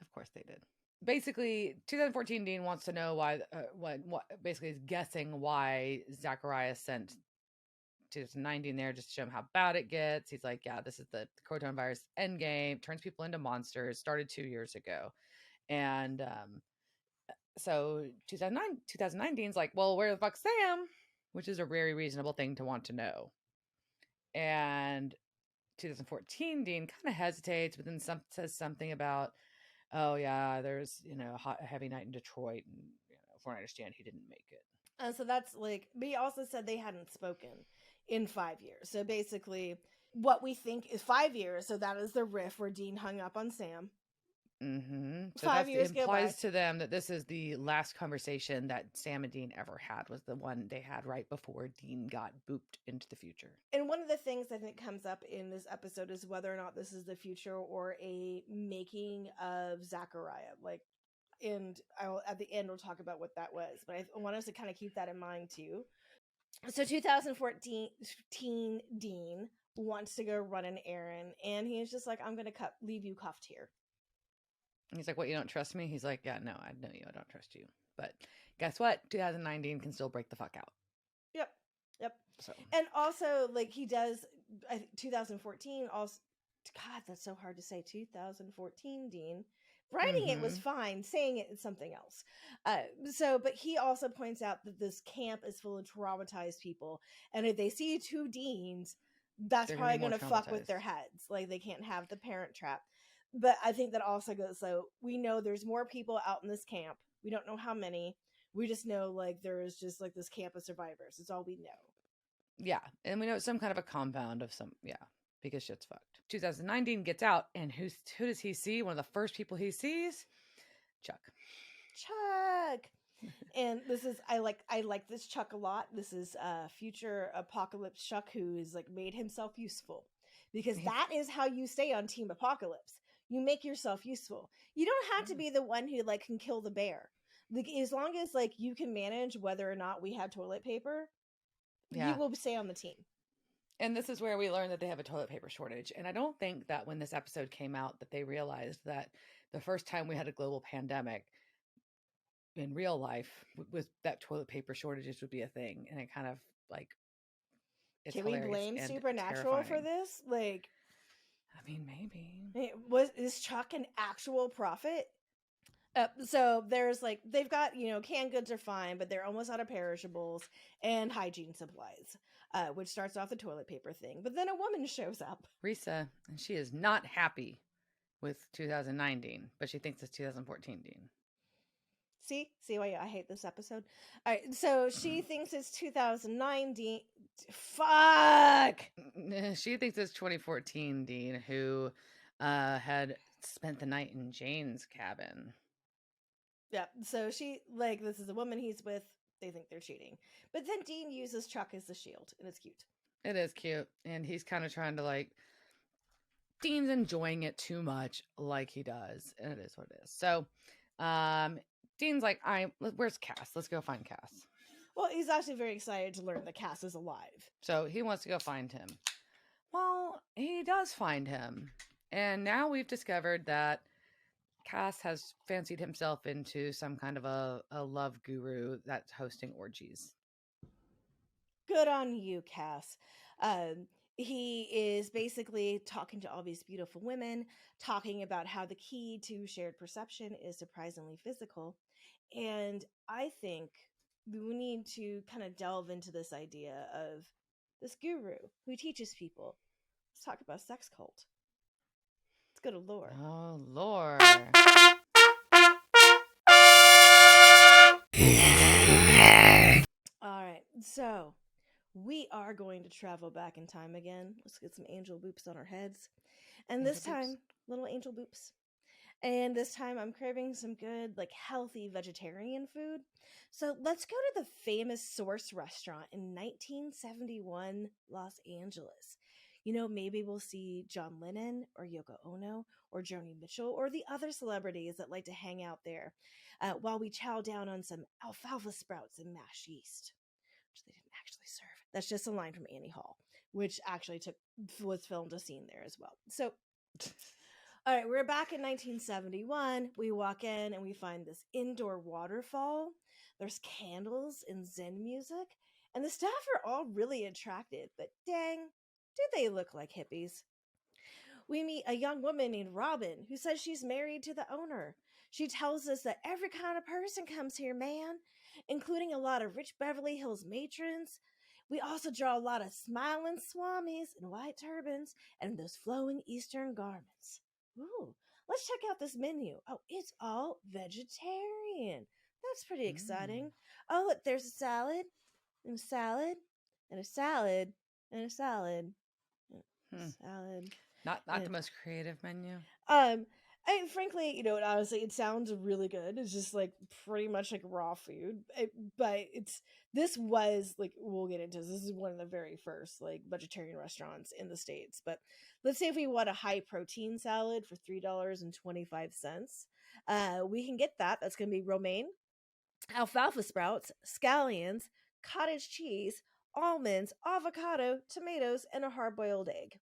Of course they did. Basically, 2014 Dean wants to know why, what basically is guessing why Zacharias sent 2019 there just to show him how bad it gets. He's like, yeah, this is the Croton virus endgame, turns people into monsters, started 2 years ago. And so 2019's like, well, where the fuck's Sam? Which is a very reasonable thing to want to know. And 2014 Dean kind of hesitates, but then says something about, oh yeah, there's a heavy night in Detroit, and from what I understand, he didn't make it. So that's like, but he also said they hadn't spoken in 5 years. So basically, what we think is 5 years. So that is the riff where Dean hung up on Sam. So 5 years implies to them that this is the last conversation that Sam and Dean ever had, was the one they had right before Dean got booped into the future. And one of the things I think comes up in this episode is whether or not this is the future or a making of Zachariah. Like, and at the end we'll talk about what that was. But I want us to kind of keep that in mind too. So 2014 Dean wants to go run an errand, and he's just like, I'm going to leave you cuffed here. And he's like, what, you don't trust me? He's like, yeah, no, I know you. I don't trust you. But guess what? 2019 can still break the fuck out. Yep. So. And also, like, he does, 2014 also, God, that's so hard to say. 2014 Dean. Writing it was fine. Saying it is something else. But he also points out that this camp is full of traumatized people. And if they see 2 Deans, that's probably going to fuck with their heads. Like, they can't have the parent trap. But I think that also goes, so we know there's more people out in this camp. We don't know how many. We just know, like, there's just, like, this camp of survivors. It's all we know. Yeah. And we know it's some kind of a compound of some, yeah, because shit's fucked. 2019 gets out, and who does he see? One of the first people he sees? Chuck. And this is, I like this Chuck a lot. This is future Apocalypse Chuck, who is like made himself useful, because that is how you stay on Team Apocalypse. You make yourself useful. You don't have to be the one who like can kill the bear. Like, as long as like you can manage whether or not we have toilet paper, you will stay on the team. And this is where we learn that they have a toilet paper shortage. And I don't think that when this episode came out that they realized that the first time we had a global pandemic in real life was that toilet paper shortages would be a thing. And it kind of like, it's can we blame Supernatural for this? Like, I mean, maybe. Is Chuck an actual prophet? So there's like, they've got, canned goods are fine, but they're almost out of perishables and hygiene supplies, which starts off the toilet paper thing. But then a woman shows up. Risa, and she is not happy with 2019, but she thinks it's 2014 Dean. See why I hate this episode? All right, so she thinks it's 2009 Dean. Fuck! She thinks it's 2014 Dean, who had spent the night in Jane's cabin. Yeah, so she, like, this is a woman he's with. They think they're cheating. But then Dean uses Chuck as the shield, and it's cute. It is cute. And he's kind of trying to, like, Dean's enjoying it too much, like he does. And it is what it is. So, Dean's like, where's Cass? Let's go find Cass. Well, he's actually very excited to learn that Cass is alive. So he wants to go find him. Well, he does find him. And now we've discovered that Cass has fancied himself into some kind of a love guru that's hosting orgies. Good on you, Cass. He is basically talking to all these beautiful women, talking about how the key to shared perception is surprisingly physical. And I think we need to kind of delve into this idea of this guru who teaches people. Let's talk about sex cult. Let's go to lore. Oh, lore. All right, so we are going to travel back in time again. Let's get some angel boops on our heads. And this time, little angel boops. And this time I'm craving some good, like, healthy vegetarian food. So let's go to the famous Source restaurant in 1971 Los Angeles. Maybe we'll see John Lennon or Yoko Ono or Joni Mitchell or the other celebrities that like to hang out there while we chow down on some alfalfa sprouts and mashed yeast, which they didn't actually serve. That's just a line from Annie Hall. which actually was filmed a scene there as well. So, all right, we're back in 1971. We walk in and we find this indoor waterfall. There's candles and Zen music, and the staff are all really attractive, but dang, do they look like hippies. We meet a young woman named Robin who says she's married to the owner. She tells us that every kind of person comes here, man, including a lot of rich Beverly Hills matrons. We also draw a lot of smiling swamis in white turbans and those flowing Eastern garments. Ooh, let's check out this menu. Oh, it's all vegetarian. That's pretty exciting. Oh, look, there's a salad, and a salad, and a salad, and a salad, and a salad. Not the most creative menu. And frankly, you know, honestly, it sounds really good. It's just like pretty much like raw food, but this was like, we'll get into this. This is one of the very first like vegetarian restaurants in the States. But let's say if we want a high protein salad for $3.25, we can get that. That's going to be romaine, alfalfa sprouts, scallions, cottage cheese, almonds, avocado, tomatoes, and a hard-boiled egg.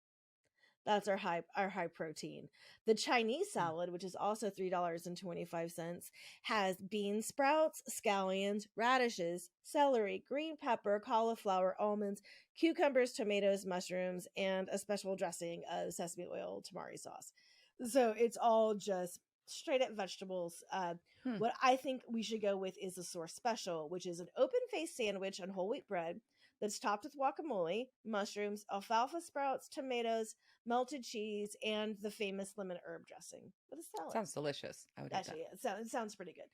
That's our high protein. The Chinese salad, which is also $3.25, has bean sprouts, scallions, radishes, celery, green pepper, cauliflower, almonds, cucumbers, tomatoes, mushrooms, and a special dressing of sesame oil tamari sauce. So it's all just straight up vegetables. What I think we should go with is the Source Special, which is an open-faced sandwich on whole wheat bread that's topped with guacamole, mushrooms, alfalfa sprouts, tomatoes, melted cheese, and the famous lemon herb dressing with a salad. Sounds delicious. I would actually, eat that. It sounds pretty good.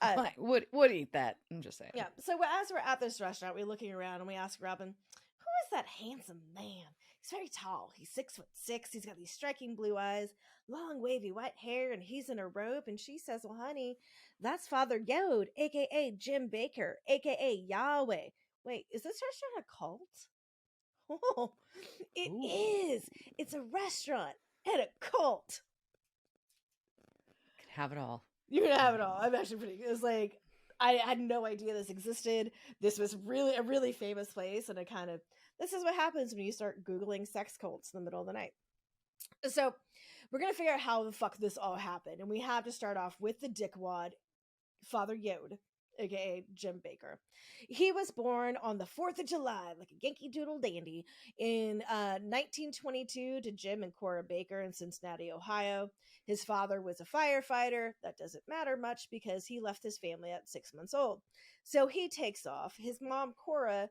I would eat that. I'm just saying. Yeah. So as we're at this restaurant, we're looking around and we ask Robin, "Who is that handsome man? He's very tall. He's 6'6". He's got these striking blue eyes, long wavy white hair, and he's in a robe." And she says, "Well, honey, that's Father Yod, aka Jim Bakker, aka Yahweh." Wait, is this restaurant a cult? Oh, it is. It's a restaurant and a cult. Can have it all. You can have it all. I'm actually pretty. It was like, I had no idea this existed. This was really a really famous place, and this is what happens when you start Googling sex cults in the middle of the night. So we're gonna figure out how the fuck this all happened, and we have to start off with the dickwad, Father Yod, aka Jim Bakker. He was born on the 4th of July, like a Yankee Doodle dandy, in 1922 to Jim and Cora Bakker in Cincinnati, Ohio. His father was a firefighter. That doesn't matter much because he left his family at 6 months old. So he takes off. His mom, Cora,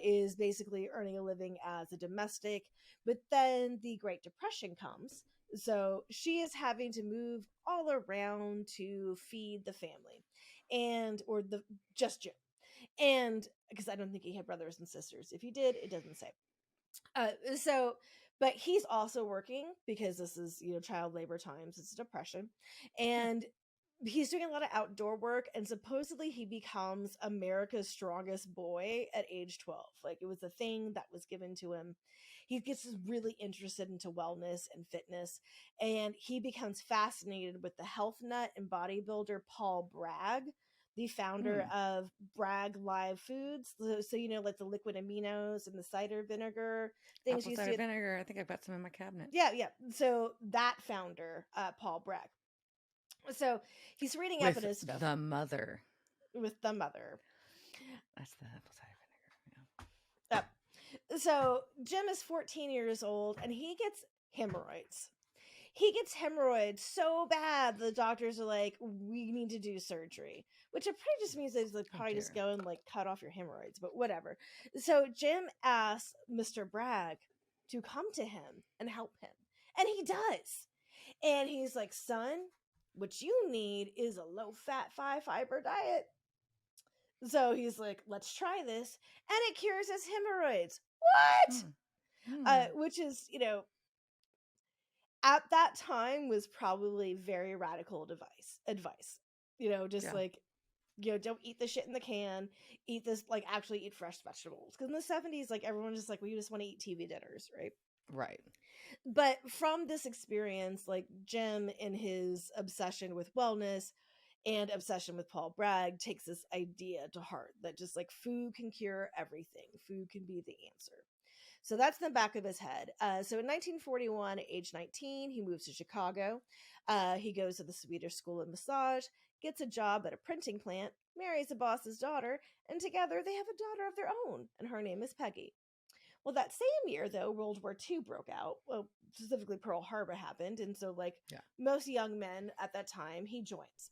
is basically earning a living as a domestic, but then the Great Depression comes. So she is having to move all around to feed the family. Or just Jim. And because I don't think he had brothers and sisters. If he did, it doesn't say. But he's also working because this is, child labor times. It's depression. And he's doing a lot of outdoor work. And supposedly he becomes America's strongest boy at age 12. Like, it was a thing that was given to him. He gets really interested into wellness and fitness, and he becomes fascinated with the health nut and bodybuilder Paul Bragg, the founder of Bragg Live Foods. So like the liquid aminos and the cider vinegar things. Apple cider vinegar. I think I've got some in my cabinet. Yeah. So that founder, Paul Bragg. So he's reading up on his stuff. The mother. With the mother. That's the apple cider vinegar. Yeah. So Jim is 14 years old and he gets hemorrhoids. He gets hemorrhoids so bad the doctors are like, "We need to do surgery," which it probably just means they probably just go and like cut off your hemorrhoids, but whatever. So Jim asks Mr. Bragg to come to him and help him, and he does. And he's like, "Son, what you need is a low-fat, high-fiber diet." So he's like, "Let's try this," and it cures his hemorrhoids. What? Which is, at that time was probably very radical advice. Don't eat the shit in the can. Eat this, actually eat fresh vegetables. Because in the 70s, everyone just we just want to eat TV dinners, right? Right. But from this experience, Jim, in his obsession with wellness and obsession with Paul Bragg, takes this idea to heart that just food can cure everything. Food can be the answer. So that's in the back of his head. So in 1941, at age 19, he moves to Chicago. He goes to the Swedish School of Massage, gets a job at a printing plant, marries the boss's daughter, and together they have a daughter of their own, and her name is Peggy. Well, that same year, though, World War II broke out. Well, specifically Pearl Harbor happened, and so, like most young men at that time, he joins.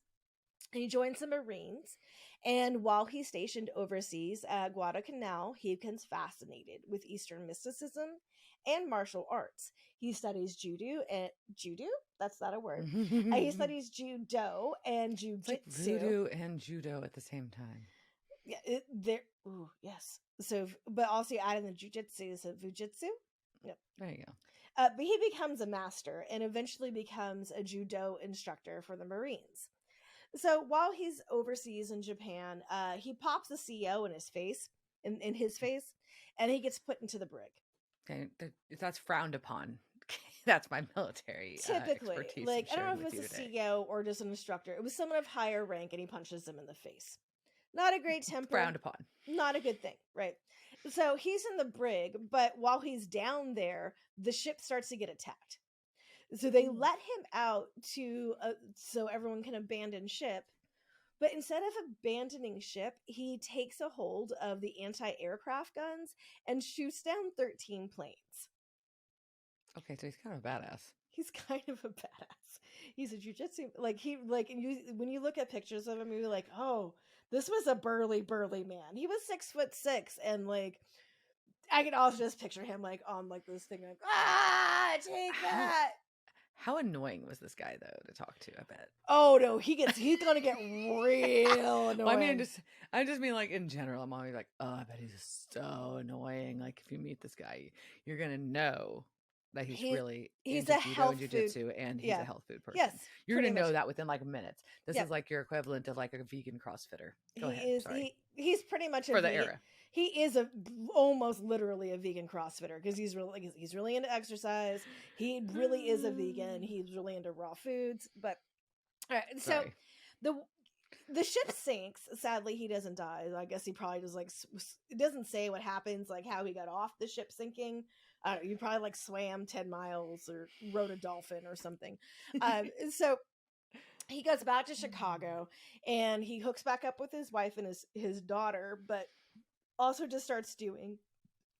He joins the Marines, and while he's stationed overseas at Guadalcanal, he becomes fascinated with Eastern mysticism and martial arts. He studies judo and judo. That's not a word. He studies judo and jujitsu. It's like voodoo and judo at the same time. Yeah, ooh, yes. So, but also add in the jujitsu, so fujitsu. Yep. There you go. But he becomes a master and eventually becomes a judo instructor for the Marines. So while he's overseas in Japan, he pops the CEO in his face, in his face, and he gets put into the brig. Okay, that's frowned upon. That's my military typically. expertise. Like, I don't know if it it was a CEO or just an instructor. It was someone of higher rank, and he punches him in the face. Not a great temper. Frowned upon. Not a good thing, right? So he's in the brig, but while he's down there, the ship starts to get attacked. So they let him out so everyone can abandon ship. But instead of abandoning ship, he takes a hold of the anti-aircraft guns and shoots down 13 planes. Okay, so he's kind of a badass. He's kind of a badass. He's a jujitsu, when you look at pictures of him, you're like, oh, this was a burly man. He was 6'6", and like, I can also just picture him like on like this thing, like, take that. How annoying was this guy though to talk to? I bet. Oh no, he's gonna get real annoying. Well, I just mean like in general. I'm always like, oh, I bet he's just so annoying. Like if you meet this guy, you're gonna know that he's into a health jiu-jitsu and he's a health food person. Yes, you're gonna know that within like minutes. This is like your equivalent of like a vegan CrossFitter. Go ahead. Sorry. He's pretty much for the era. He is almost literally a vegan CrossFitter because he's really into exercise. He really is a vegan. He's really into raw foods. But all right, so the ship sinks. Sadly, he doesn't die. I guess he probably just like it doesn't say what happens, like how he got off the ship sinking. I don't know, you probably like swam 10 miles or rode a dolphin or something. So he goes back to Chicago and he hooks back up with his wife and his daughter, but also just starts doing.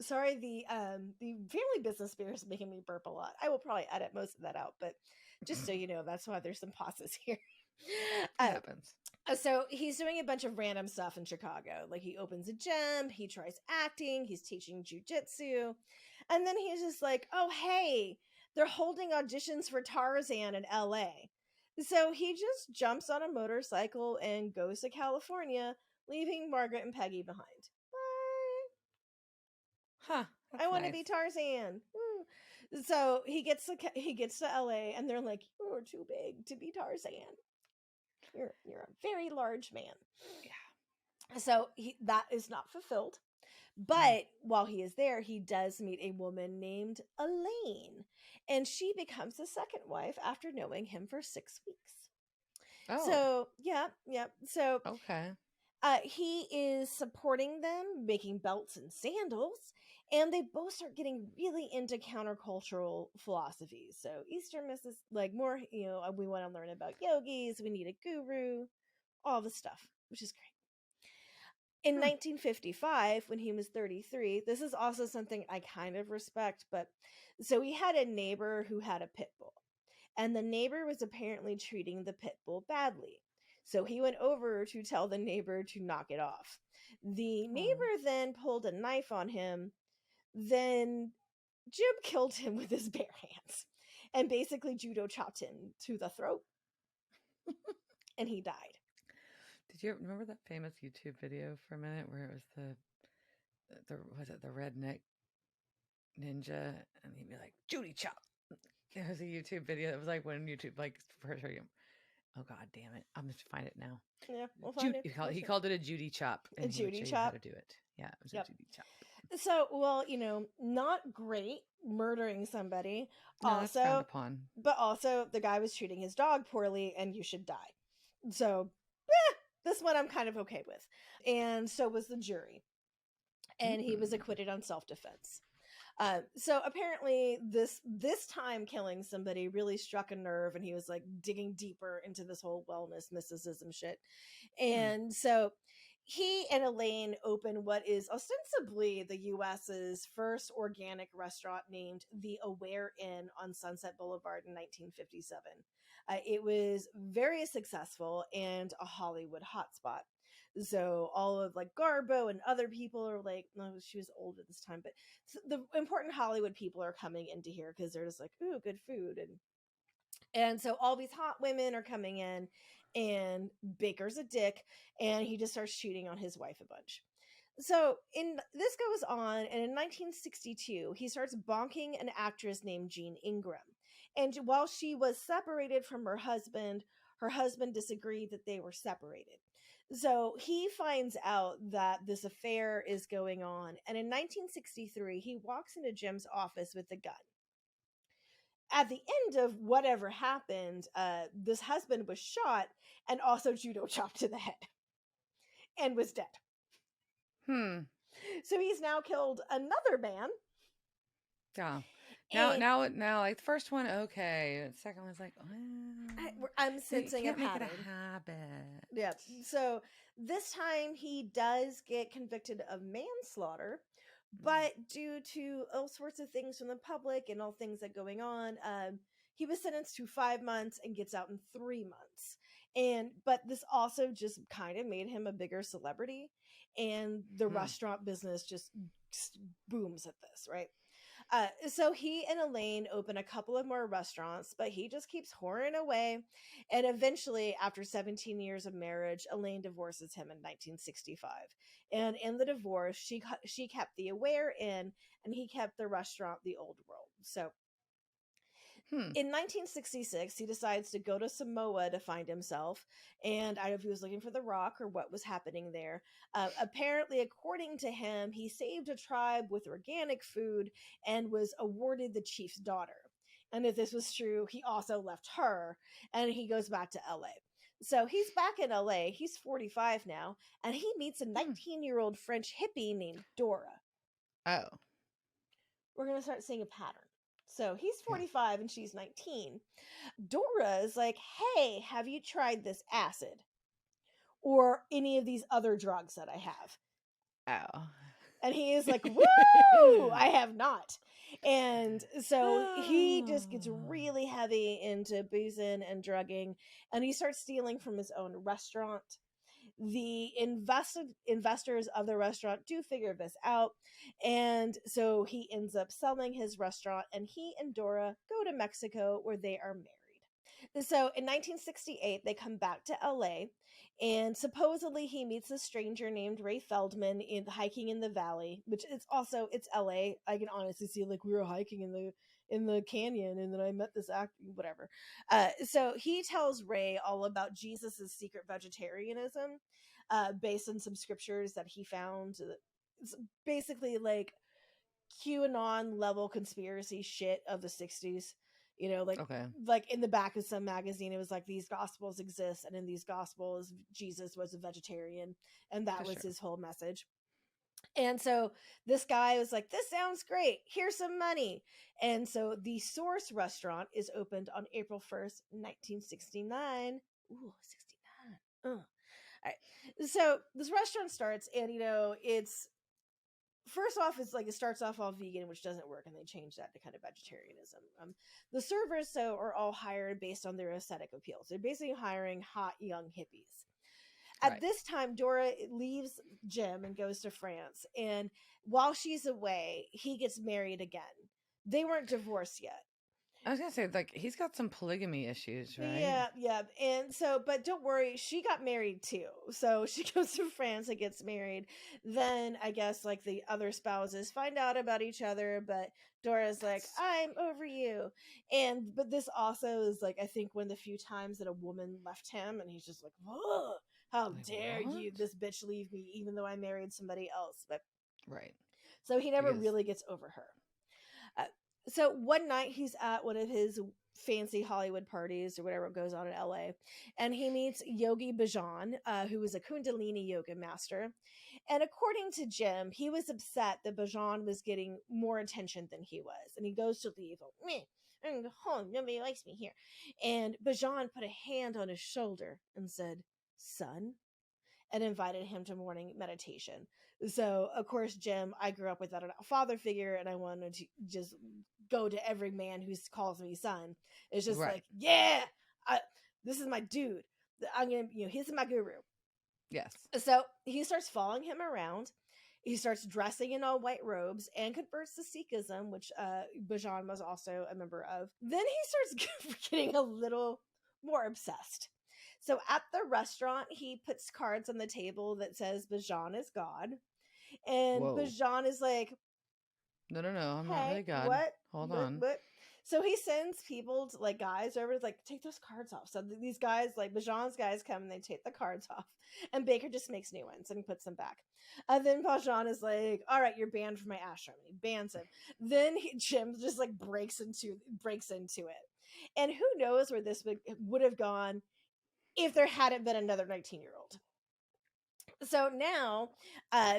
Sorry, the family business beer is making me burp a lot. I will probably edit most of that out, but just so you know, that's why there's some pauses here. It happens. So he's doing a bunch of random stuff in Chicago. Like he opens a gym, he tries acting, he's teaching jujitsu. And then he's just like, oh, hey, they're holding auditions for Tarzan in LA. So he just jumps on a motorcycle and goes to California, leaving Margaret and Peggy behind. Bye. Huh. I want to be Tarzan. Woo. So he gets to LA and they're like, you're too big to be Tarzan. You're a very large man. Yeah. So that is not fulfilled. But while he is there, he does meet a woman named Elaine. And she becomes his second wife after knowing him for 6 weeks. Oh. So, yeah. So, okay. He is supporting them, making belts and sandals. And they both start getting really into countercultural philosophies. So Eastern mystics, like more, we want to learn about yogis. We need a guru, all the stuff, which is great. In 1955, when he was 33, this is also something I kind of respect, but so he had a neighbor who had a pit bull, and the neighbor was apparently treating the pit bull badly. So he went over to tell the neighbor to knock it off. The neighbor then pulled a knife on him. Then Jim killed him with his bare hands and basically judo chopped him to the throat. And he died. Did you remember that famous YouTube video for a minute where it was the redneck ninja and he'd be like, Judy chop. It was a YouTube video. It was like when YouTube like first heard him. Oh god damn it. I'm gonna find it now. Yeah, we'll find it. He called it a Judy chop. And a Judy chop. How to do it. Yeah, it was a Judy chop. So, well, not great murdering somebody. No, also, that's frowned upon. But also the guy was treating his dog poorly and you should die. So, this one I'm kind of okay with. And so was the jury. And he was acquitted on self-defense. So apparently this time killing somebody really struck a nerve, and he was like digging deeper into this whole wellness mysticism shit. Hmm. And so he and Elaine opened what is ostensibly the US's first organic restaurant, named the Aware Inn on Sunset Boulevard in 1957. It was very successful and a Hollywood hotspot. So all of like Garbo and other people are like, no, she was old at this time, but the important Hollywood people are coming into here because they're just like, ooh, good food. And so all these hot women are coming in, and Baker's a dick, and he just starts cheating on his wife a bunch. So in this goes on, and in 1962, he starts bonking an actress named Jean Ingram. And while she was separated from her husband disagreed that they were separated. So he finds out that this affair is going on, and in 1963, he walks into Jim's office with a gun. At the end of whatever happened, this husband was shot and also judo chopped to the head and was dead. Hmm. So he's now killed another man. Yeah. And Now, like the first one, okay. The second one's like, well, I'm you sensing a can't make it pattern. a habit. Yeah. So this time he does get convicted of manslaughter, but due to all sorts of things from the public and all things that going on, he was sentenced to 5 months and gets out in 3 months. But this also just kind of made him a bigger celebrity, and the restaurant business just booms at this, right? So he and Elaine open a couple of more restaurants, but he just keeps whoring away. And eventually, after 17 years of marriage, Elaine divorces him in 1965. And in the divorce, she kept the Aware Inn, and he kept the restaurant, the Old World. So in 1966, he decides to go to Samoa to find himself, and I don't know if he was looking for the Rock or what was happening there. Apparently, according to him, he saved a tribe with organic food and was awarded the chief's daughter. And if this was true, he also left her, and he goes back to LA. So he's back in LA. He's 45 now, and he meets a 19-year-old French hippie named Dora. Oh. We're going to start seeing a pattern. So he's 45 and she's 19. Dora is like, hey, have you tried this acid? Or any of these other drugs that I have? Oh. And he is like, woo, I have not. And so he just gets really heavy into boozing and drugging, and he starts stealing from his own restaurant. The investors of the restaurant do figure this out, and so he ends up selling his restaurant, and he and Dora go to Mexico, where they are married. So in 1968, they come back to LA, and supposedly he meets a stranger named Ray Feldman hiking in the valley, which is also, it's LA. I can honestly see, like, we were hiking in the canyon, and then I met this actor, whatever. So he tells Ray all about Jesus's secret vegetarianism, based on some scriptures that he found. It's basically like QAnon level conspiracy shit of the 60s. You know, like in the back of some magazine, it was like, these gospels exist, and in these gospels, Jesus was a vegetarian, and that was his whole message. And so this guy was like, this sounds great. Here's some money. And so the Source restaurant is opened on April 1st, 1969. Ooh, 69. All right. So this restaurant starts, and, you know, it's, first off, it's like, it starts off all vegan, which doesn't work, and they change that to kind of vegetarianism. The servers, so, are all hired based on their aesthetic appeals. They're basically hiring hot young hippies. At this time, Dora leaves Jim and goes to France, and while she's away, he gets married again. They weren't divorced yet. I was gonna say, like, he's got some polygamy issues, right? Yeah. And so, but don't worry, she got married too. So she goes to France and gets married. Then I guess, like, the other spouses find out about each other, but Dora's like, I'm over you. But this also is, like, I think one of the few times that a woman left him, and he's just like, whoa, how dare you, this bitch, leave me, even though I married somebody else. But so he never really gets over her. So one night he's at one of his fancy Hollywood parties or whatever goes on in LA. And he meets Yogi Bhajan, who is a Kundalini yoga master. And according to Jim, he was upset that Bhajan was getting more attention than he was. And he goes to leave. Meh, I'm going to go home. Nobody likes me here. And Bhajan put a hand on his shoulder and said, son, and invited him to morning meditation. So, of course, Jim, I grew up without a father figure, and I wanted to just go to every man who calls me son. It's just Right. like, yeah, this is my dude. I'm gonna, he's my guru. Yes. So he starts following him around. He starts dressing in all white robes and converts to Sikhism, which Bhajan was also a member of. Then he starts getting a little more obsessed. So at the restaurant, he puts cards on the table that says Bhajan is God. And Whoa. Bhajan is like, No, I'm not hey, really God. what? Hold on. What? So he sends people to, like, guys over, like, take those cards off. So these guys, like, Bhajan's guys come and they take the cards off. And Baker just makes new ones and he puts them back. And then Bhajan is like, all right, you're banned from my ashram. And he bans him. Then Jim just, like, breaks into it. And who knows where this would have gone if there hadn't been another 19-year-old. So now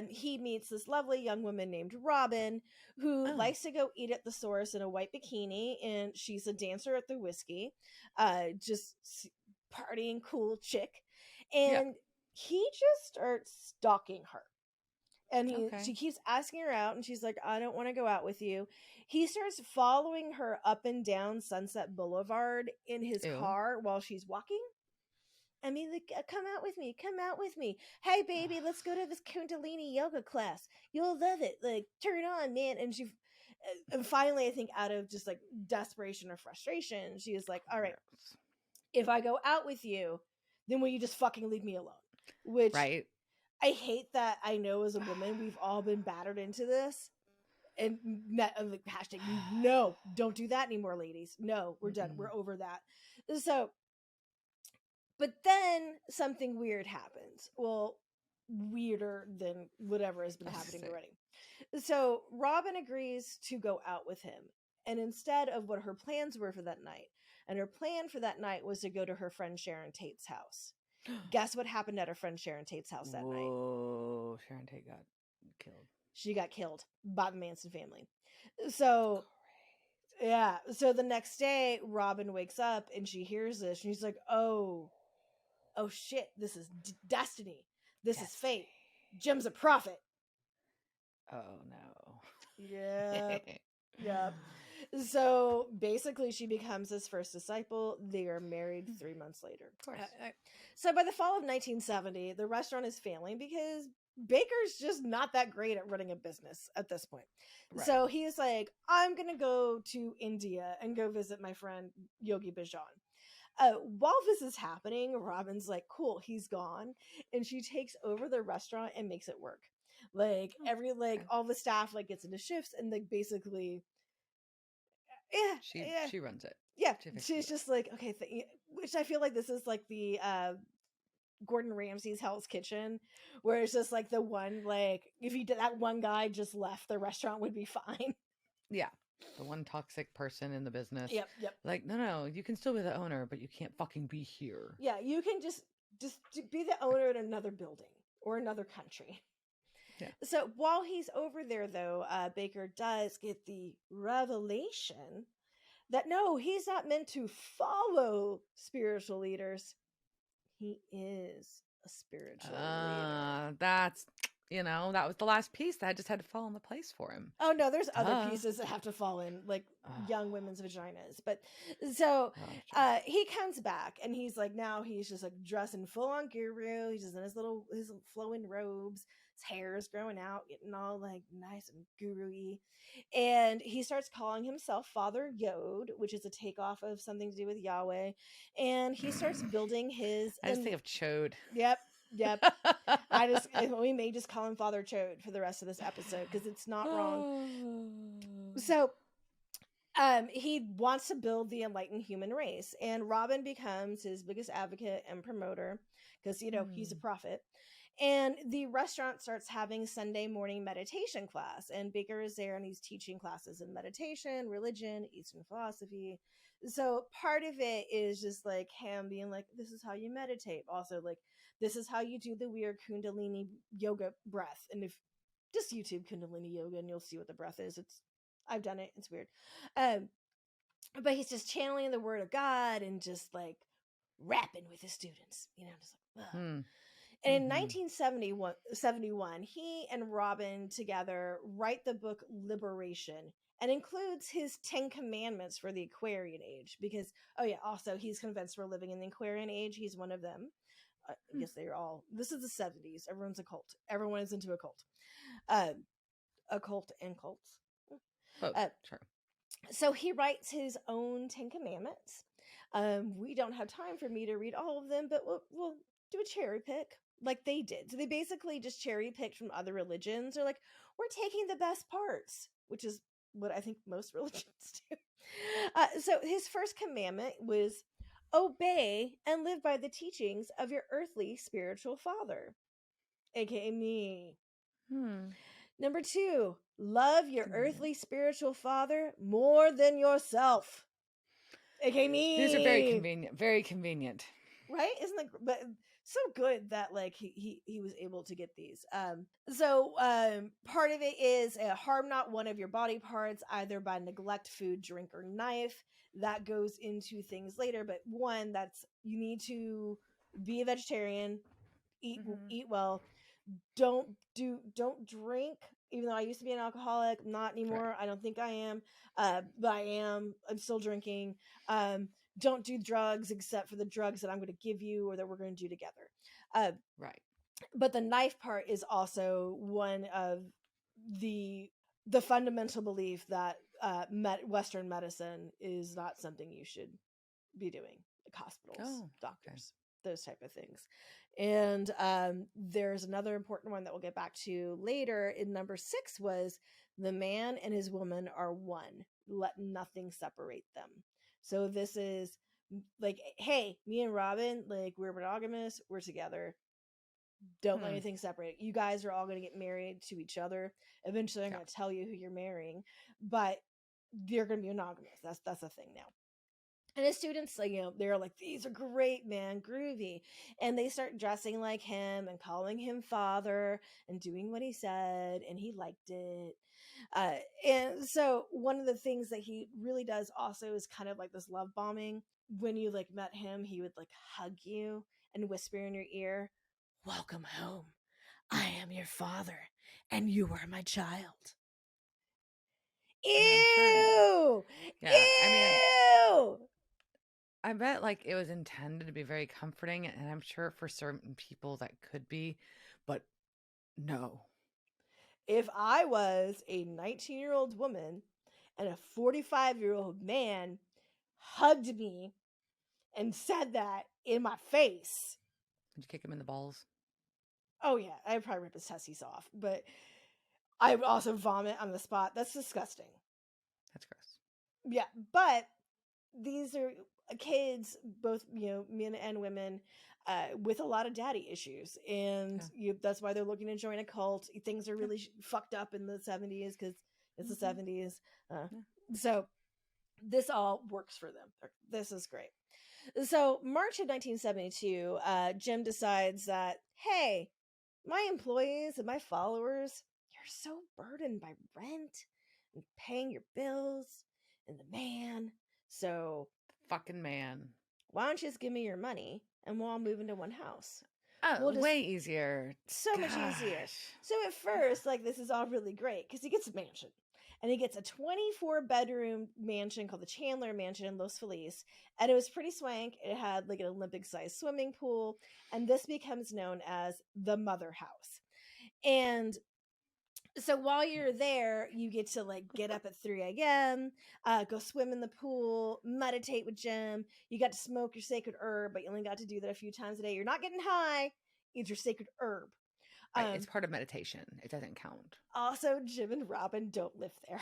he meets this lovely young woman named Robin, who likes to go eat at the Source in a white bikini, and she's a dancer at the Whiskey, just partying, cool chick. And he just starts stalking her. And she keeps asking her out, and she's like, I don't want to go out with you. He starts following her up and down Sunset Boulevard in his car while she's walking. I mean, like, come out with me. Hey, baby, let's go to this Kundalini yoga class. You'll love it. Like, turn on, man. And and finally, I think out of just like desperation or frustration, she is like, all right, if I go out with you, then will you just fucking leave me alone? Which I hate that. I know as a woman, we've all been battered into this. And like, hashtag, no, don't do that anymore, ladies. No, we're done. We're over that. So, but then something weird happens. Well, weirder than whatever has been happening already. So Robin agrees to go out with him. And instead of what her plans were for that night, and her plan for that night was to go to her friend Sharon Tate's house. Guess what happened at her friend Sharon Tate's house that night? Whoa, Sharon Tate got killed. She got killed by the Manson family. So... yeah. So the next day, Robin wakes up and she hears this. And she's like, oh shit, this is destiny. This is fate. Jim's a prophet. Oh no. Yep. So basically she becomes his first disciple. They are married 3 months later. Of course. So by the fall of 1970, the restaurant is failing because Baker's just not that great at running a business at this point. Right. So he's like, I'm going to go to India and go visit my friend Yogi Bhajan. While this is happening, Robin's like, cool, he's gone. And she takes over the restaurant and makes it work. Like all the staff like gets into shifts and like basically, she runs it. Yeah. She's just like, okay, which I feel like this is like the, Gordon Ramsay's Hell's Kitchen, where it's just like the one, like if he did that one guy just left, the restaurant would be fine. Yeah. The one toxic person in the business. Yep. Like, no, you can still be the owner, but you can't fucking be here. Yeah, you can just be the owner in another building or another country. Yeah. So while he's over there, though, Baker does get the revelation that no, he's not meant to follow spiritual leaders. He is a spiritual leader. That's, that was the last piece that just had to fall into place for him. Oh, no, there's other pieces that have to fall in, like young women's vaginas. But so he comes back and he's like, now he's just like dressing full on guru. He's just in his flowing robes. His hair is growing out, getting all like nice and guru-y. And he starts calling himself Father Yod, which is a takeoff of something to do with Yahweh. And he starts building his... I just think of Chode. Yep. We may just call him Father Chode for the rest of this episode because it's not wrong. So he wants to build the enlightened human race, and Robin becomes his biggest advocate and promoter because, he's a prophet. And the restaurant starts having Sunday morning meditation class, and Baker is there and he's teaching classes in meditation, religion, Eastern philosophy, So part of it is just like him being like, this is how you meditate. Also, like, this is how you do the weird Kundalini yoga breath. And if just YouTube Kundalini yoga and you'll see what the breath is. I've done it. It's weird. But he's just channeling the word of God and just like rapping with his students, just like, ugh. And in 1971, he and Robin together write the book Liberation, and includes his 10 commandments for the Aquarian age, because, also he's convinced we're living in the Aquarian age. He's one of them. I guess this is the 70s. Everyone's a cult. Everyone is into a cult. A cult and cults. Sure. So he writes his own 10 commandments. We don't have time for me to read all of them, but we'll do a cherry pick like they did. So they basically just cherry picked from other religions. They're like, we're taking the best parts, which is what I think most religions do. So his first commandment was obey and live by the teachings of your earthly spiritual father, aka me. Number 2, love your earthly spiritual father more than yourself, aka me. These are very convenient. Very convenient, right? Isn't that? But so good that like he was able to get these. So part of it is harm not one of your body parts, either by neglect, food, drink, or knife. That goes into things later, but one, that's you need to be a vegetarian, eat well. Don't drink, even though I used to be an alcoholic. Not anymore. Right. I don't think I am, but I am. I'm still drinking. Don't do drugs except for the drugs that I'm going to give you or that we're going to do together. Right. But the knife part is also one of the fundamental belief that Western medicine is not something you should be doing, like hospitals, doctors, those type of things. And there's another important one that we'll get back to later. In number 6 was the man and his woman are one. Let nothing separate them. So this is like, hey, me and Robin, like, we're monogamous, we're together. Don't let anything separate. You guys are all going to get married to each other. Eventually, I'm going to tell you who you're marrying, but you're going to be monogamous. That's a thing now. And his students, like, they're like, these are great, man, groovy. And they start dressing like him and calling him father and doing what he said. And he liked it. And so one of the things that he really does also is kind of like this love bombing. When you like met him, he would like hug you and whisper in your ear, welcome home. I am your father and you are my child. Ew! Yeah, Ew! I bet like it was intended to be very comforting, and I'm sure for certain people that could be, but no. If I was a 19-year-old woman and a 45-year-old man hugged me and said that in my face. Would you kick him in the balls? Oh yeah, I'd probably rip his testes off, but I would also vomit on the spot. That's disgusting. That's gross. Yeah, but these are kids, both men and women, with a lot of daddy issues, and that's why they're looking to join a cult. Things are really fucked up in the 70s because it's the 70s. So this all works for them. This is great. So March of 1972, Jim decides that, hey, my employees and my followers, you're so burdened by rent and paying your bills and the man. So fucking man, why don't you just give me your money and we'll all move into one house? Oh, way easier. So much easier. So at first, like, this is all really great because he gets a mansion. And he gets a 24-bedroom mansion called the Chandler Mansion in Los Feliz. And it was pretty swank. It had like an Olympic-sized swimming pool. And this becomes known as the Mother House. And so while you're there, you get to like get up at 3 a.m., go swim in the pool, meditate with Jim. You got to smoke your sacred herb, but you only got to do that a few times a day. You're not getting high. Eat your sacred herb. Right, it's part of meditation. It doesn't count. Also, Jim and Robin don't live there.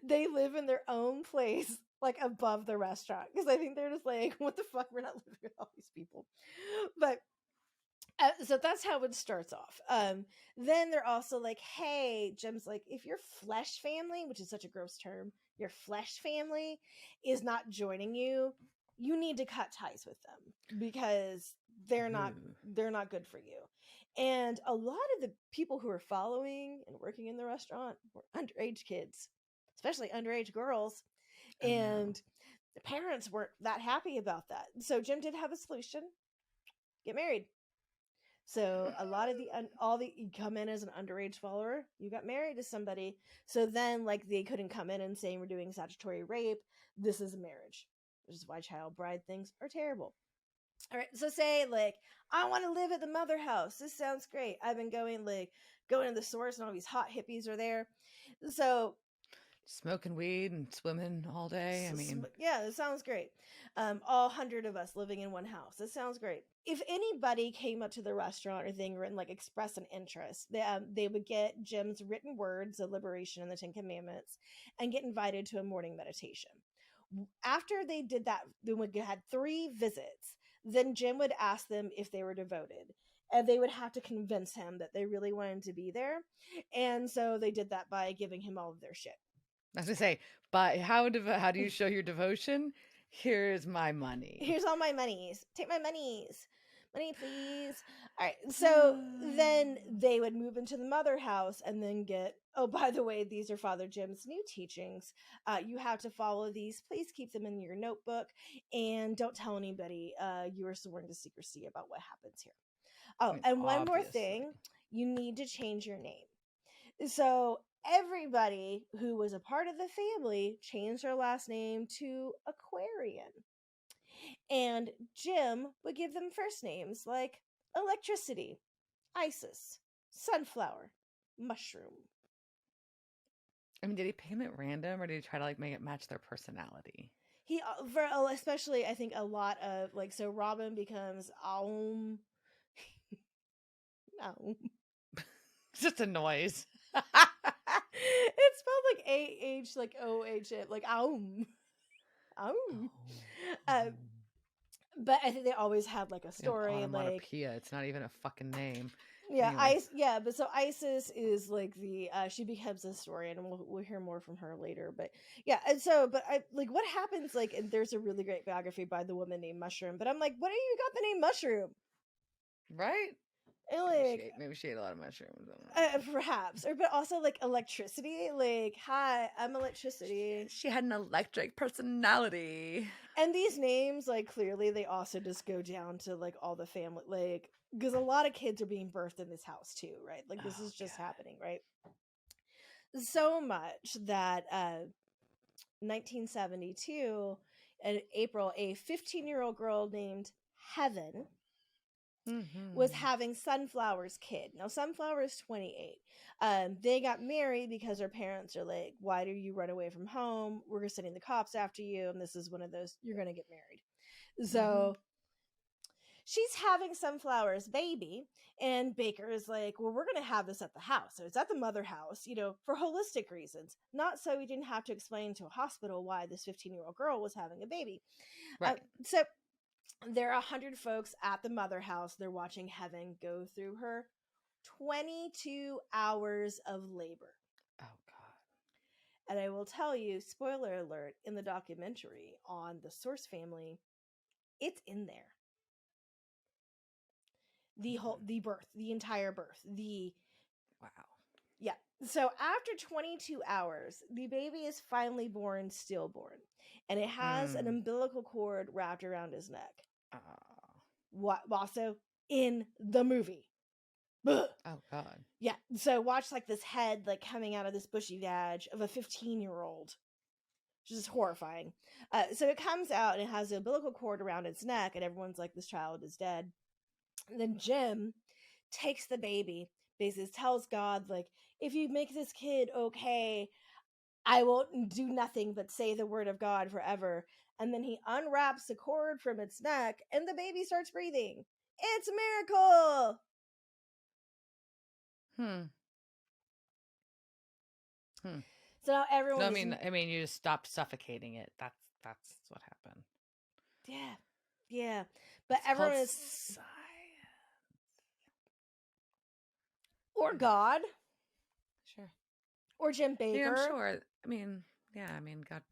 They live in their own place, like above the restaurant. Because I think they're just like, what the fuck? We're not living with all these people. But so that's how it starts off. Then they're also like, hey, Jim's like, if you're flesh family, which is such a gross term, your flesh family is not joining you, you need to cut ties with them because they're not Ooh. they're not good for you. And a lot of the people who are following and working in the restaurant were underage kids, especially underage girls. Oh, no. And the parents weren't that happy about that. So Jim did have a solution: get married. So a lot of you come in as an underage follower, you got married to somebody. So then like they couldn't come in and say we're doing statutory rape. This is a marriage, which is why child bride things are terrible. All right, so say like I want to live at the mother house. This sounds great. I've been going to the source and all these hot hippies are there. So Smoking weed and swimming all day. I mean, yeah, it sounds great. All 100 of us living in one house. It sounds great. If anybody came up to the restaurant or thing and like express an interest, they would get Jim's written words of liberation and the 10 Commandments and get invited to a morning meditation. After they did that, they had 3 visits. Then Jim would ask them if they were devoted. And they would have to convince him that they really wanted to be there. And so they did that by giving him all of their shit. I was gonna say, but how do you show your devotion? Here's my money. Here's all my monies. Take my monies. Money, please. All right. So then they would move into the mother house and then get, oh, by the way, these are Father Jim's new teachings. You have to follow these. Please keep them in your notebook and don't tell anybody. You are sworn to secrecy about what happens here. Oh, and one more thing. You need to change your name. So everybody who was a part of the family changed their last name to Aquarian. And Jim would give them first names like Electricity, Isis, Sunflower, Mushroom. I mean, did he paint it random or did he try to like make it match their personality? He, especially, I think a lot of like, so Robin becomes Aum. No. It's just a noise. It's spelled like A-H, like O-H, like Aum. Aum. But I think they always had like a story, like it's not even a fucking name. Yeah, anyway. But so Isis is like the she becomes a historian, and we'll hear more from her later. But yeah, and so but I like what happens like, and there's a really great biography by the woman named Mushroom. But I'm like, what do you got the name Mushroom? Right? And like maybe she ate a lot of mushrooms. Perhaps, or but also like Electricity. Like, hi, I'm Electricity. She had an electric personality. And these names, like, clearly they also just go down to like all the family, like, because a lot of kids are being birthed in this house too, right? Like, this is just happening, right? So much that 1972 in April, a 15-year-old girl named Heaven was having Sunflower's kid. Now, Sunflower is 28. They got married because her parents are like, why do you run away from home? We're sending the cops after you. And this is one of those, you're going to get married. So she's having Sunflower's baby. And Baker is like, well, we're going to have this at the house. So it's at the mother house, for holistic reasons. Not so we didn't have to explain to a hospital why this 15-year-old girl was having a baby. Right. So there are 100 folks at the mother house. They're watching Heaven go through her 22 hours of labor. Oh, God. And I will tell you, spoiler alert, in the documentary on the Source family, it's in there. The birth, the entire birth, wow. Yeah. So after 22 hours, the baby is finally born, stillborn. And it has an umbilical cord wrapped around his neck. Also in the movie. Ugh. Oh, God. Yeah. So watch like this head like coming out of this bushy vag of a 15-year-old. Which is horrifying. So it comes out and it has the umbilical cord around its neck, and everyone's like, this child is dead. And then Jim takes the baby, basically tells God, like, if you make this kid okay, I won't do nothing but say the word of God forever. And then he unwraps the cord from its neck, and the baby starts breathing. It's a miracle! So now everyone. No, I mean, you just stopped suffocating it. That's what happened. Yeah. But it's everyone is science. Or God. Sure. Or Jim Baker. Yeah, I'm sure. I mean, Yeah, I mean, God,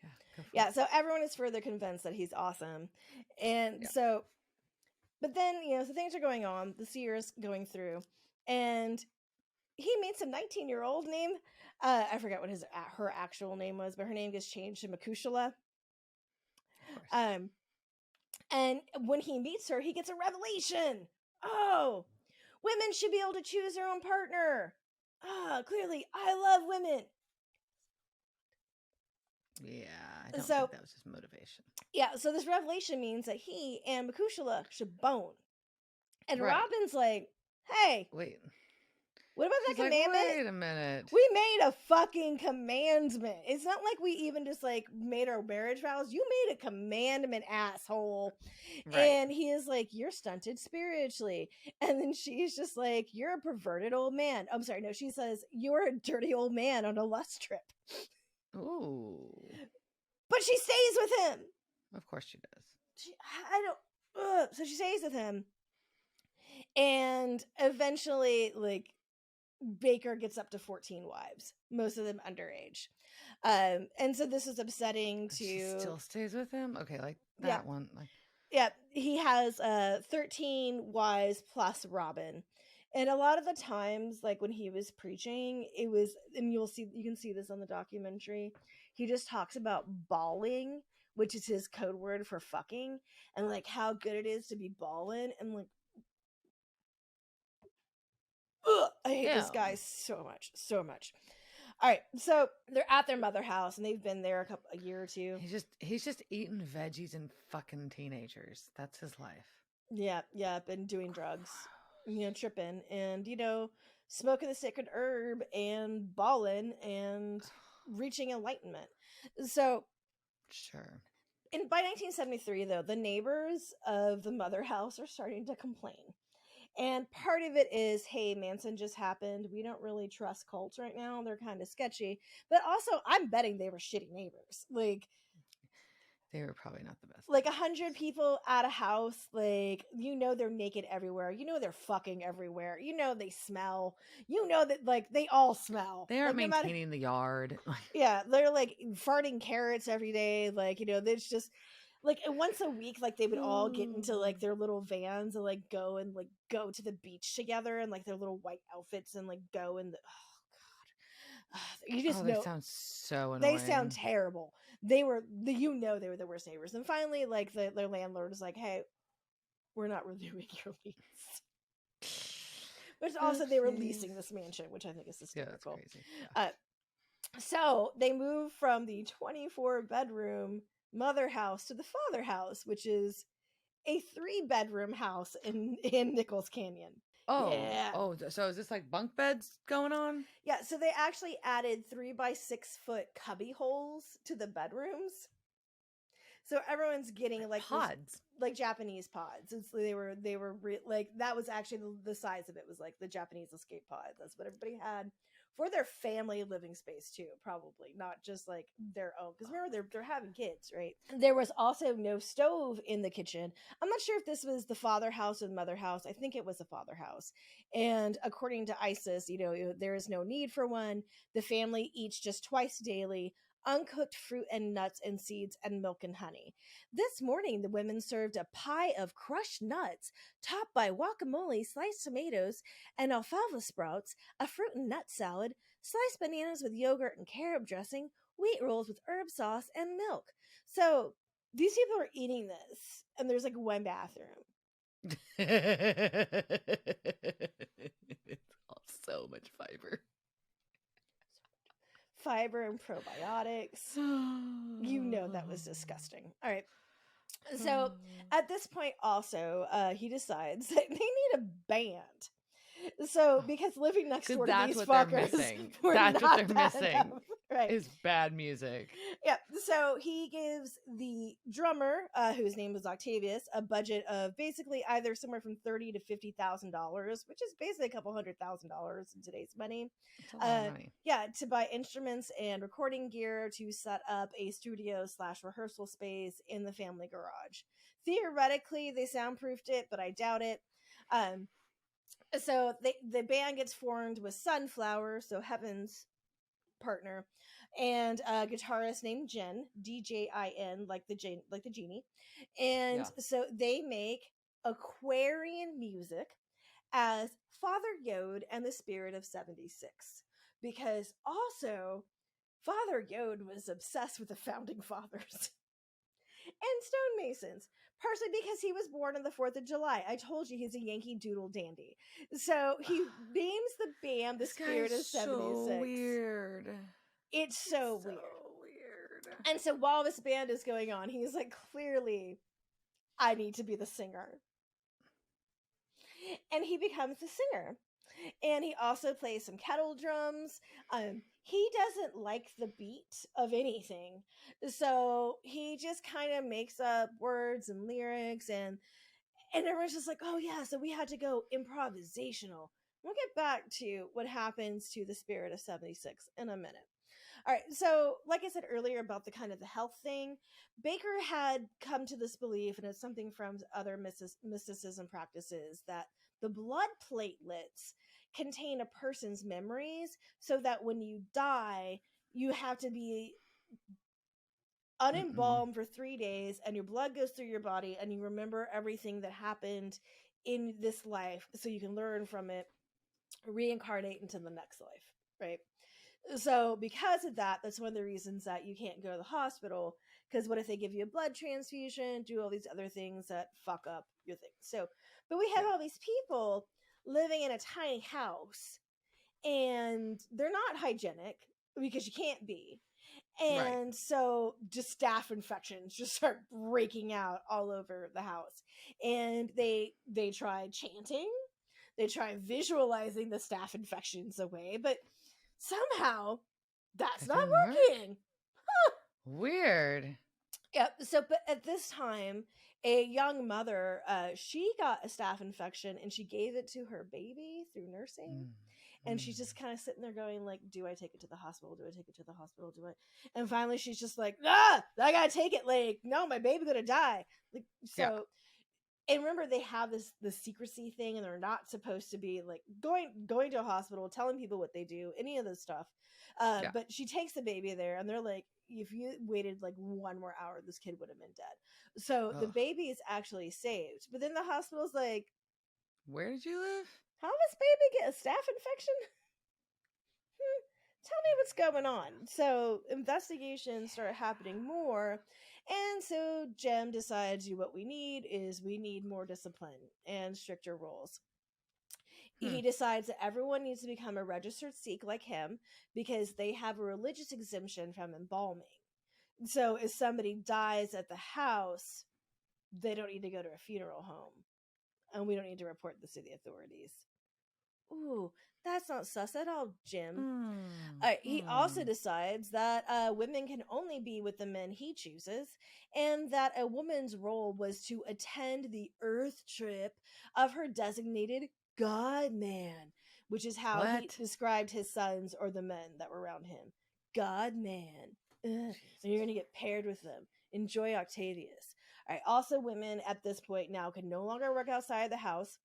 yeah, go for Yeah, it. so everyone is further convinced that he's awesome. And Yeah. so, but then, so things are going on, the year's going through, and he meets a 19-year-old named, I forget what her actual name was, but her name gets changed to Makushla. Of course. And when he meets her, he gets a revelation. Oh, women should be able to choose their own partner. Clearly, I love women. Yeah, I don't So, think that was his motivation. yeah, so this revelation means that he and Makushla should bone. And Right. Robin's like, hey, Wait. what about She's that like, commandment? wait a minute. We made a fucking commandment. It's not like we even just like made our marriage vows. You made a commandment, asshole. Right. And he is like, you're stunted spiritually. And then she's just like, you're a perverted old man. I'm sorry. No, she says, you're a dirty old man on a lust trip. Ooh. But she stays with him. Of course she does. So she stays with him. And eventually, like, Baker gets up to 14 wives, most of them underage. And so this is upsetting to... She still stays with him? Okay, like that one. Like, yeah, he has 13 wives plus Robin. And a lot of the times, like when he was preaching, it was, and you can see this on the documentary, he just talks about balling, which is his code word for fucking, and like how good it is to be balling, and like, ugh, I hate this guy so much. All right, so they're at their mother house, and they've been there a year or two. He's just eating veggies and fucking teenagers. That's his life. Yeah, and doing drugs, tripping, and smoking the sacred herb and balling and reaching enlightenment. So, sure. And by 1973, though, the neighbors of the mother house are starting to complain. And part of it is, hey, Manson just happened. We don't really trust cults right now. They're kind of sketchy. But also, I'm betting they were shitty neighbors. Like, they were probably not the best. Like 100 people at a house, like, they're naked everywhere. They're fucking everywhere. They smell. That, like, they all smell. They aren't like, maintaining the yard. Yeah, they're, like, farting carrots every day. Like, it's just... like once a week, like they would all get into like their little vans and like go to the beach together and like their little white outfits and like go and you just know they sound so annoying. They sound terrible. They were they were the worst neighbors. And finally, like their landlord is like, hey, we're not renewing your lease. But also they were leasing this mansion, which I think is hysterical. Yeah, that's crazy. Yeah. So they moved from the 24-bedroom mother house to the father house, which is a 3-bedroom house in Nichols Canyon. Oh, yeah. Oh, so is this like bunk beds going on? Yeah, so they actually added 3-by-6 foot cubby holes to the bedrooms. So everyone's getting like pods, like Japanese pods. They were like, that was actually the size of it was like the Japanese escape pod. That's what everybody had for their family living space too, probably not just like their own, because remember they're having kids, right? There was also no stove in the kitchen. I'm not sure if this was the father house or the mother house. I think it was the father house, and according to ISIS, there is no need for one. The family eats just twice daily, uncooked fruit and nuts and seeds and milk and honey. This morning, the women served a pie of crushed nuts topped by guacamole, sliced tomatoes, and alfalfa sprouts, a fruit and nut salad, sliced bananas with yogurt and carob dressing, wheat rolls with herb sauce, and milk. So these people are eating this, and there's like one bathroom. It's all so much fiber. Fiber and probiotics. That was disgusting. All right. So at this point also, he decides that they need a band. So because living next door to these fuckers, that's what they're missing. Right. Is bad music. Yeah. So he gives the drummer, whose name was Octavius, a budget of basically either somewhere from $30,000 to $50,000, which is basically a couple $100,000 in today's money. That's a lot of money. Yeah, to buy instruments and recording gear to set up a studio / rehearsal space in the family garage. Theoretically, they soundproofed it, but I doubt it. So the band gets formed with Sunflower, so Heaven's partner, and a guitarist named Jin, DJIN, like the genie. And Yeah. so they make Aquarian music as Father Yod and the Spirit of 76. Because also, Father Yod was obsessed with the founding fathers and stonemasons, partially because he was born on the 4th of July. I told you he's a Yankee Doodle dandy. So he names the band the This guy Spirit of is so 76. weird. It's so weird. Weird. And so while this band is going on, he's like, clearly, I need to be the singer. And he becomes the singer. And he also plays some kettle drums. He doesn't like the beat of anything. So he just kind of makes up words and lyrics, and everyone's just like, oh yeah, so we had to go improvisational. We'll get back to what happens to the Spirit of 76 in a minute. All right, so like I said earlier about the kind of the health thing, Baker had come to this belief, and it's something from other mysticism practices, that the blood platelets contain a person's memories, so that when you die, you have to be unembalmed for 3 days, and your blood goes through your body, and you remember everything that happened in this life, so you can learn from it, reincarnate into the next life, right? So because of that, that's one of the reasons that you can't go to the hospital, because what if they give you a blood transfusion, do all these other things that fuck up your thing. So, but we have all these people living in a tiny house, and they're not hygienic because you can't be. And so just staph infections just start breaking out all over the house. And they tried chanting, they tried visualizing the staph infections away, but somehow that's not working. Huh. Weird. Yep. So, but at this time, a young mother, she got a staph infection, and she gave it to her baby through nursing. And she's just kind of sitting there going, like, do I take it to the hospital? Do I take it to the hospital? Do I? And finally, she's just like, I gotta take it. Like, no, my baby's gonna die. Like, so. Yeah. And remember, they have this secrecy thing, and they're not supposed to be like going to a hospital, telling people what they do, any of this stuff. But she takes the baby there, and they're like, if you waited like 1 more hour, this kid would have been dead. So the baby is actually saved. But then the hospital's like, where did you live? How does baby get a staph infection? Tell me what's going on. So investigations start happening more. And so Jem decides what we need more discipline and stricter rules. He decides that everyone needs to become a registered Sikh like him, because they have a religious exemption from embalming. So if somebody dies at the house, they don't need to go to a funeral home, and we don't need to report this to the authorities. Ooh, that's not sus at all, Jim. He also decides that women can only be with the men he chooses, and that a woman's role was to attend the earth trip of her designated God man, which is how he described his sons, or the men that were around him. God man. And you're going to get paired with them. Enjoy Octavius. All right. Also, women at this point now can no longer work outside the house,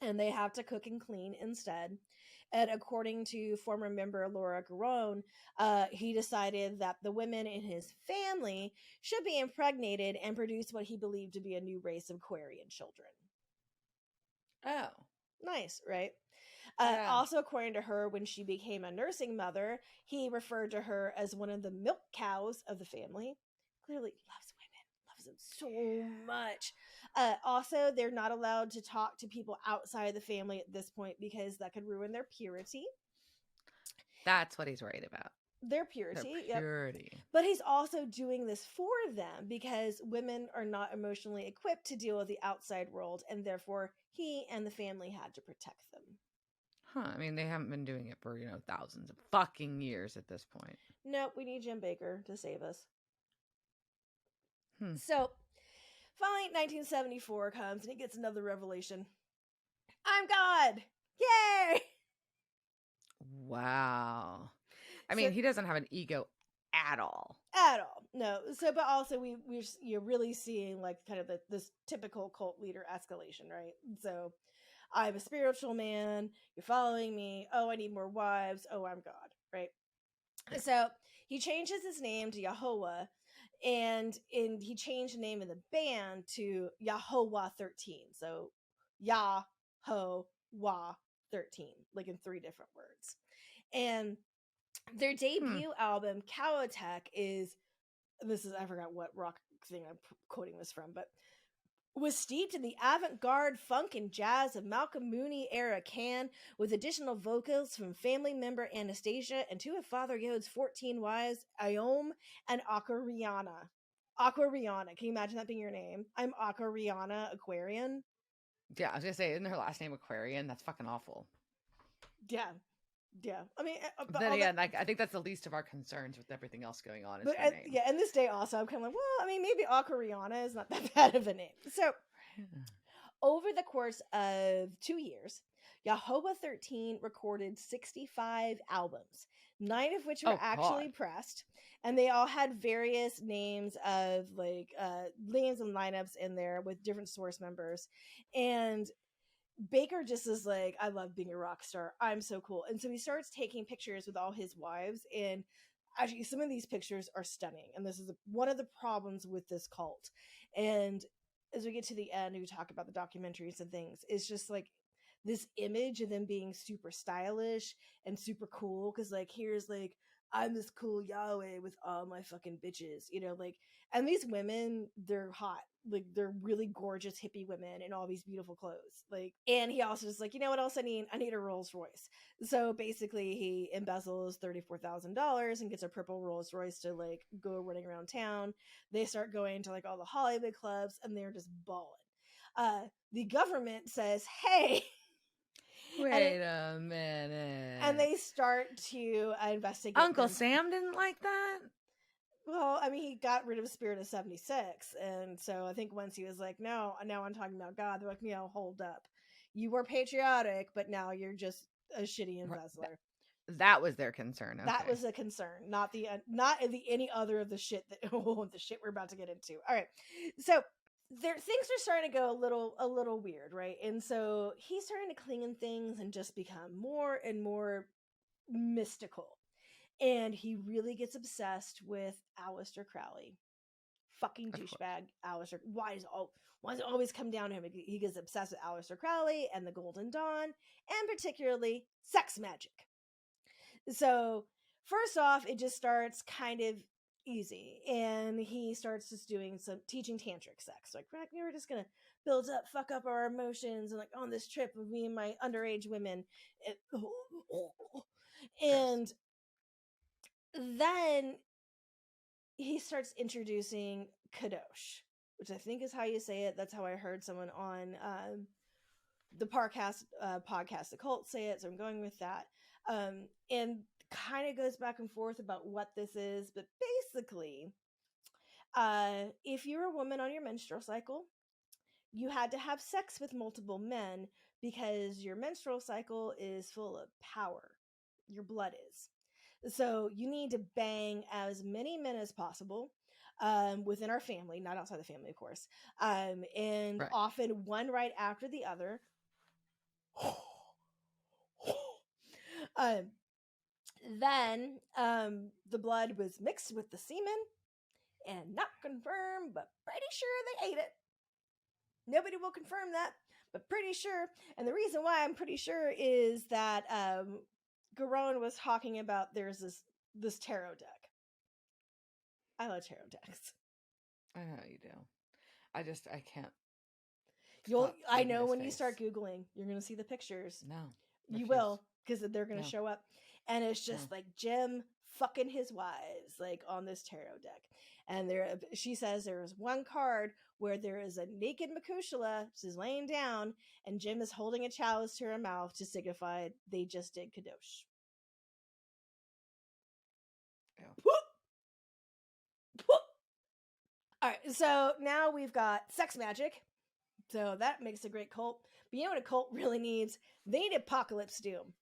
and they have to cook and clean instead. And according to former member Laura Garone, he decided that the women in his family should be impregnated and produce what he believed to be a new race of Aquarian children. Oh. Nice, right? Also, according to her, when she became a nursing mother, he referred to her as one of the milk cows of the family. Clearly loves women, loves them so much. Also, they're not allowed to talk to people outside the family at this point, because that could ruin their purity. That's what he's worried about. Their purity. Their purity. Yep. But he's also doing this for them, because women are not emotionally equipped to deal with the outside world, and therefore he and the family had to protect them. I mean, they haven't been doing it for, thousands of fucking years at this point. Nope, we need Jim Baker to save us. So, finally, 1974 comes, and he gets another revelation. I'm God! Yay! Wow. I mean, he doesn't have an ego at all. At all, no. So, but also you're really seeing like kind of this typical cult leader escalation, right? So, I'm a spiritual man. You're following me. Oh, I need more wives. Oh, I'm God, right? Yeah. So he changes his name to Yahuwah, and he changed the name of the band to Yahuwah 13. So Yahuwah 13, like in 3 different words. And their debut album, Cowotech, I forgot what rock thing I'm quoting this from, but was steeped in the avant-garde funk and jazz of Malcolm Mooney era Can, with additional vocals from family member Anastasia and 2 of Father Yode's 14 wives, Iome and Aquariana. Aquariana, can you imagine that being your name? I'm Aquariana Aquarian. Yeah, I was gonna say, isn't her last name Aquarian? That's fucking awful. Yeah. Yeah, I mean, but then again, I think that's the least of our concerns with everything else going on. Is her name. Yeah, and this day also, I'm kind of like, well, I mean, maybe Aquariana is not that bad of a name. So, over the course of 2 years, Yahuwah 13 recorded 65 albums, 9 of which were actually pressed, and they all had various names of names and lineups in there with different source members. And Baker just is like, I love being a rock star. I'm so cool. And so he starts taking pictures with all his wives. And actually, some of these pictures are stunning. And this is one of the problems with this cult. And as we get to the end, we talk about the documentaries and things. It's just like this image of them being super stylish and super cool. Cause like, here's like, I'm this cool Yahweh with all my fucking bitches, and these women, they're hot. Like, they're really gorgeous hippie women in all these beautiful clothes. And he also is like, you know what else I need? I need a Rolls Royce. So basically he embezzles $34,000 and gets a purple Rolls Royce to go running around town. They start going to all the Hollywood clubs and they're just balling. The government says, hey, wait a minute. And they start to investigate. Uncle Sam didn't like that? Well, I mean, he got rid of Spirit of 76. And so I think once he was like, no, now I'm talking about God, they're like, hold up. You were patriotic, but now you're just a shitty embezzler. That was their concern. Okay. That was a concern, not any other of the shit the shit we're about to get into. All right. So things are starting to go a little weird, right? And so he's starting to cling in things and just become more and more mystical. And he really gets obsessed with Aleister Crowley. Fucking douchebag Aleister. Why does it always come down to him? He gets obsessed with Aleister Crowley and the Golden Dawn, and particularly sex magic. So, first off, it just starts kind of easy. And he starts just doing some teaching tantric sex. Like, we were just going to build up, fuck up our emotions, and on this trip with me and my underage women. And then he starts introducing Kadosh, which I think is how you say it. That's how I heard someone on the podcast, The Cult, say it. So I'm going with that. And kind of goes back and forth about what this is. But basically, if you're a woman on your menstrual cycle, you had to have sex with multiple men because your menstrual cycle is full of power. Your blood is. So you need to bang as many men as possible within our family, not outside the family, of course. And right. Often one right after the other. Then the blood was mixed with the semen and not confirmed, but pretty sure they ate it. Nobody will confirm that, but pretty sure. And the reason why I'm pretty sure is that Garone was talking about there's this tarot deck. I love tarot decks. I know you do. I can't. I know when you start Googling, you're going to see the pictures. No. You will, because they're going to show up. And it's just Jim fucking his wives, on this tarot deck. And she says there is one card where there is a naked Makushla, she's laying down, and Jim is holding a chalice to her mouth to signify they just did Kadosh. Yeah. All right, so now we've got sex magic. So that makes a great cult. But you know what a cult really needs? They need Apocalypse Doom.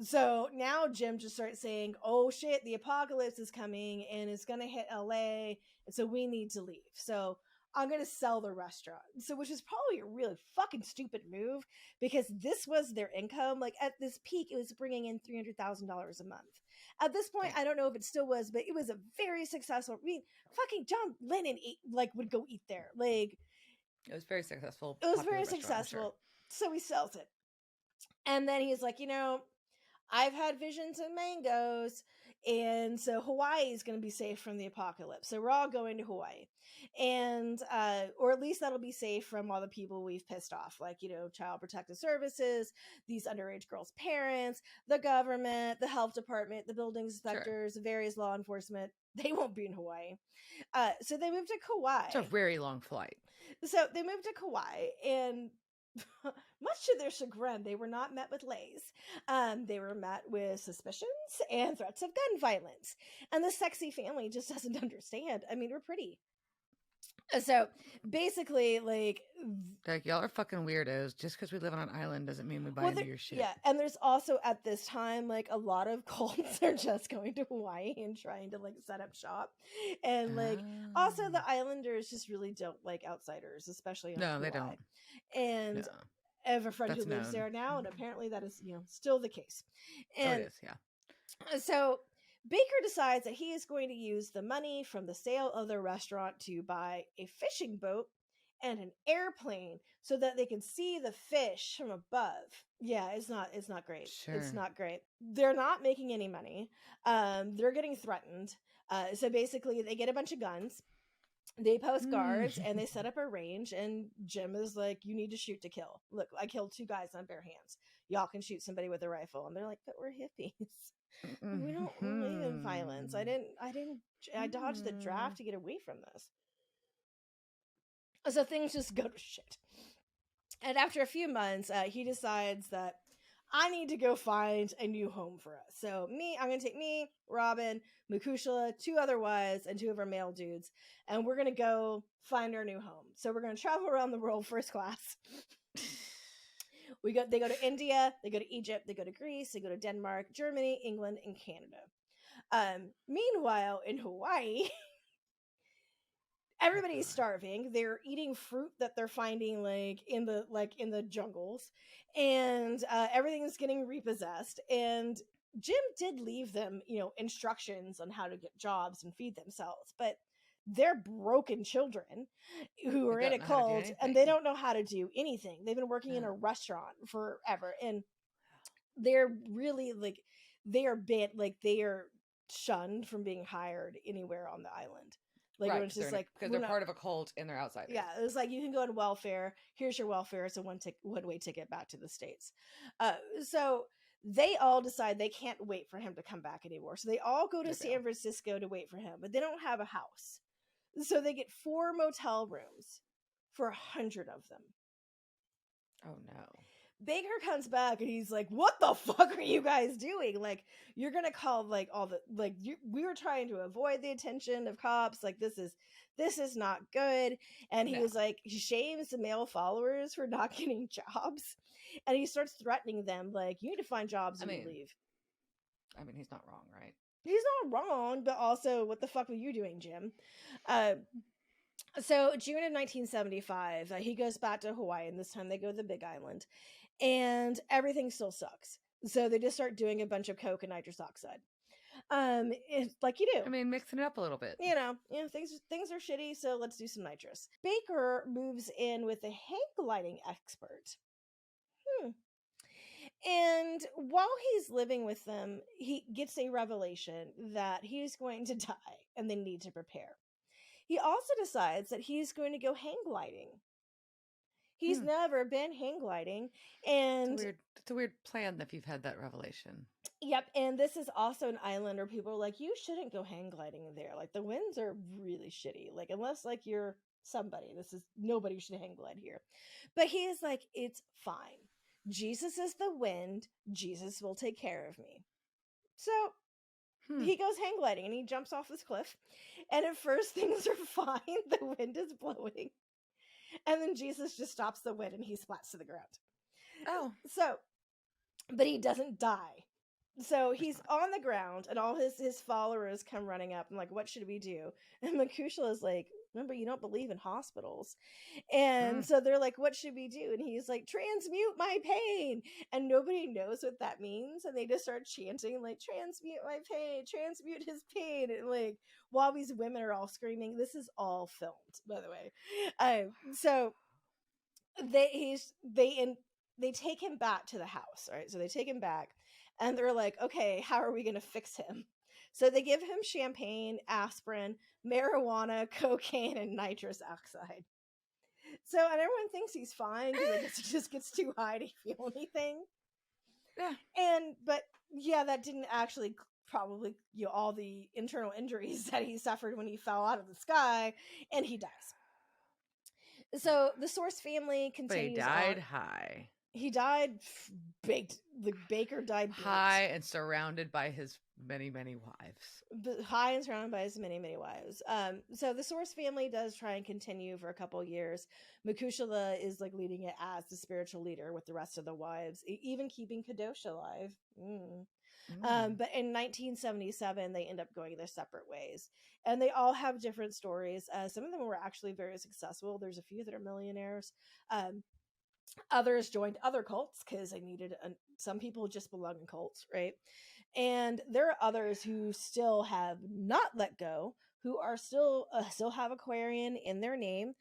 So now Jim just starts saying, oh shit, the apocalypse is coming and it's going to hit LA. And so we need to leave. So I'm going to sell the restaurant. So, which is probably a really fucking stupid move because this was their income. At this peak, it was bringing in $300,000 a month. At this point, Damn. I don't know if it still was, but it was a very successful. I mean, fucking John Lennon would go eat there. Like, It was very successful. it was Popular very restaurant, I'm successful. sure. So he sells it. And then he's like, I've had visions of mangoes. And so Hawaii is going to be safe from the apocalypse. So we're all going to Hawaii. And, or at least that'll be safe from all the people we've pissed off, like, Child Protective Services, these underage girls' parents, the government, the health department, the building inspectors, various law enforcement. They won't be in Hawaii. So they moved to Kauai. It's a very long flight. So they moved to Kauai, and much to their chagrin, they were not met with lays. They were met with suspicions and threats of gun violence. And the sexy family just doesn't understand. I mean, we're pretty. So basically, like y'all are fucking weirdos. Just because we live on an island doesn't mean we buy into your shit. Yeah, and there's also at this time like a lot of cults are just going to Hawaii and trying to like set up shop, and like also the islanders just really don't like outsiders, especially on Hawaii. They don't. And I have a friend who lives there now, and apparently that is still the case. And it is, yeah. So Baker decides that he is going to use the money from the sale of the restaurant to buy a fishing boat and an airplane so that they can see the fish from above. Yeah, it's not great. Sure. It's not great. They're not making any money. They're getting threatened. So basically they get a bunch of guns. They post guards and they set up a range, and Jim is like, you need to shoot to kill. Look, I killed 2 guys on bare hands. Y'all can shoot somebody with a rifle. And they're like, but we're hippies. We don't believe in violence. I dodged the draft to get away from this. So things just go to shit. And after a few months, he decides that I need to go find a new home for us. So I'm going to take me, Robin, Mukushla, 2 other wives, and 2 of our male dudes, and we're going to go find our new home. So we're going to travel around the world first class. They go to India, they go to Egypt, they go to Greece, they go to Denmark, Germany, England, and Canada. Meanwhile, in Hawaii, everybody's starving. They're eating fruit that they're finding in the jungles, and everything's getting repossessed. And Jim did leave them, instructions on how to get jobs and feed themselves, but they're broken children who are in a cult, and they don't know how to do anything. They've been working in a restaurant forever, and they're really they are shunned from being hired anywhere on the island. Right, it's just because they're part of a cult and they're outsiders. Yeah, it was like, you can go on welfare. Here's your welfare. It's a one-way ticket back to the States. So they all decide they can't wait for him to come back anymore. So they all go to San Francisco to wait for him, but they don't have a house. So they get 4 motel rooms for 100 of them. Oh no. Baker comes back and he's like, what the fuck are you guys doing? Like, you're gonna call all the we were trying to avoid the attention of cops. Like, this is not good. And he was like, he shames the male followers for not getting jobs, and he starts threatening them like, you need to find jobs and leave. I mean, he's not wrong, right? He's not wrong, but also, what the fuck were you doing, Jim? So June of 1975, he goes back to Hawaii, and this time they go to the Big Island, and everything still sucks. So they just start doing a bunch of coke and nitrous oxide. It's like you do. I mean, mixing it up a little bit. Things are shitty, so let's do some nitrous. Baker moves in with a hang gliding expert. And while he's living with them, he gets a revelation that he's going to die and they need to prepare. He also decides that he's going to go hang gliding. He's never been hang gliding, and it's a weird plan if you've had that revelation. Yep, and this is also an island where people are like, you shouldn't go hang gliding there. Like, the winds are really shitty. Like, unless you're somebody, nobody should hang glide here. But he is like, it's fine. Jesus is the wind. Jesus will take care of me. So he goes hang gliding and he jumps off this cliff. And at first things are fine. The wind is blowing. And then Jesus just stops the wind and he splats to the ground. Oh. So, but he doesn't die. So he's on the ground and all his followers come running up and like, what should we do? And Mukushla is like, Remember, you don't believe in hospitals. And Mm. so they're like, what should we do? And he's like, transmute my pain. And nobody knows what that means. And they just start chanting, like, transmute my pain, transmute his pain. And like, while these women are all screaming, this is all filmed, by the way. So they take him back to the house, right? So they take him back and they're like, okay, how are we going to fix him? So they give him champagne, aspirin, marijuana, cocaine, and nitrous oxide. So, and everyone thinks he's fine because I guess he just gets too high to feel anything. Yeah. But yeah, that didn't actually probably, all the internal injuries that he suffered when he fell out of the sky, and he dies. So the Source family continues But he died on. high. He died baked. The baker died baked. High and surrounded by his many, many wives. High and surrounded by his many, many wives. So the Source family does try and continue for a couple of years. Mekushala is like leading it as the spiritual leader with the rest of the wives, even keeping Kadosh alive. But in 1977, they end up going their separate ways. And they all have different stories. Some of them were actually very successful. There's a few that are millionaires. Others joined other cults because they needed some people just belong in cults, right? And there are others who still have not let go, who are still have Aquarian in their name,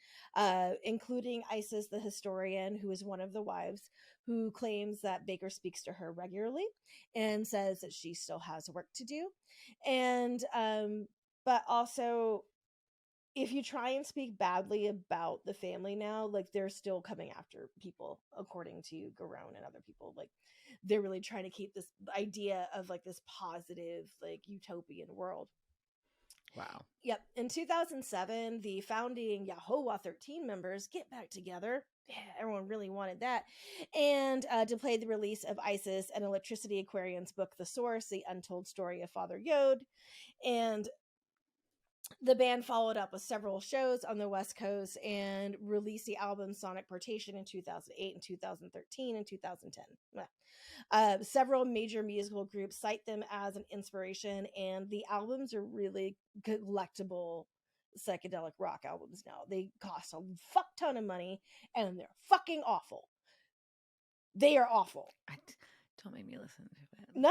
including Isis the historian, who is one of the wives, who claims that Baker speaks to her regularly and says that she still has work to do. And but also, if you try and speak badly about the family now, like, they're still coming after people, according to Garone and other people. Like, they're really trying to keep this idea of like this positive, like, utopian world. Wow. Yep. In 2007, the founding Yahovah 13 members get back together. Yeah, everyone really wanted that. And to play the release of Isis and Electricity Aquarian's book, The Source, The Untold Story of Father Yod. And the band followed up with several shows on the West Coast and released the album Sonic Portation in 2008 and 2013 and 2010. Several major musical groups cite them as an inspiration, and the albums are really collectible psychedelic rock albums now. They cost a fuck ton of money, and they're fucking awful. They are awful. Don't make me listen to it. No,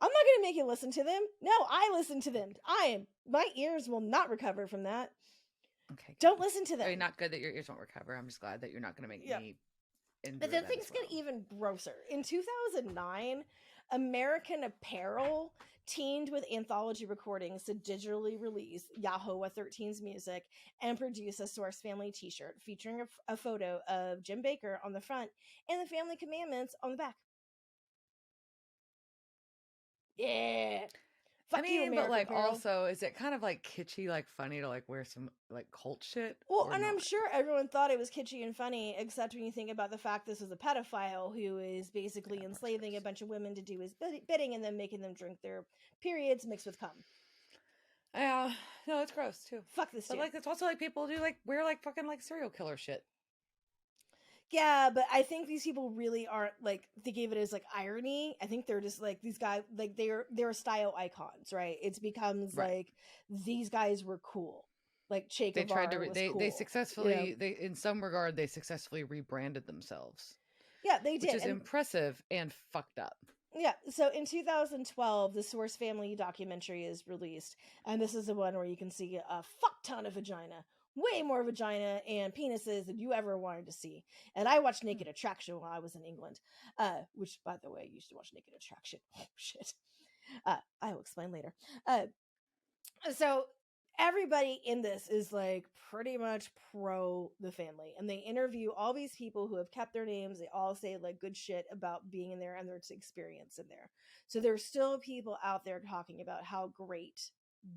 I'm not going to make you listen to them. No, I listen to them. My ears will not recover from that. Okay. Don't listen to them. I mean, not good that your ears won't recover. I'm just glad that you're not going to make me. But then things get even grosser. In 2009, American Apparel teamed with Anthology Recordings to digitally release Yahovah 13's music and produce a Source Family t-shirt featuring a photo of Jim Baker on the front and the Family Commandments on the back. Yeah. Fuck you, American but like Apparel. Also, is it kind of like kitschy, like funny to like wear some like cult shit? Well, and not? I'm sure everyone thought it was kitschy and funny, except when you think about the fact this is a pedophile who is basically enslaving a bunch of women to do his bidding and then making them drink their periods mixed with cum. Yeah, no, it's gross too. Fuck this shit. But like, it's also like people do like wear like fucking like serial killer shit. Yeah, but I think these people really aren't like thinking of it as like irony. I think they're just like these guys, like they're style icons, right? It becomes like these guys were cool. Like Che Guevara, they successfully they in some regard they successfully rebranded themselves. Yeah, they did, which is impressive and fucked up. Yeah, so in 2012, the Source Family documentary is released, and this is the one where you can see a fuck ton of vagina. Way more vagina and penises than you ever wanted to see. And I watched Naked Attraction while I was in England, which, by the way, you should watch Naked Attraction. Oh, shit. I will explain later. So everybody in this is like pretty much pro the family, and they interview all these people who have kept their names. They all say like good shit about being in there and their experience in there. So there's still people out there talking about how great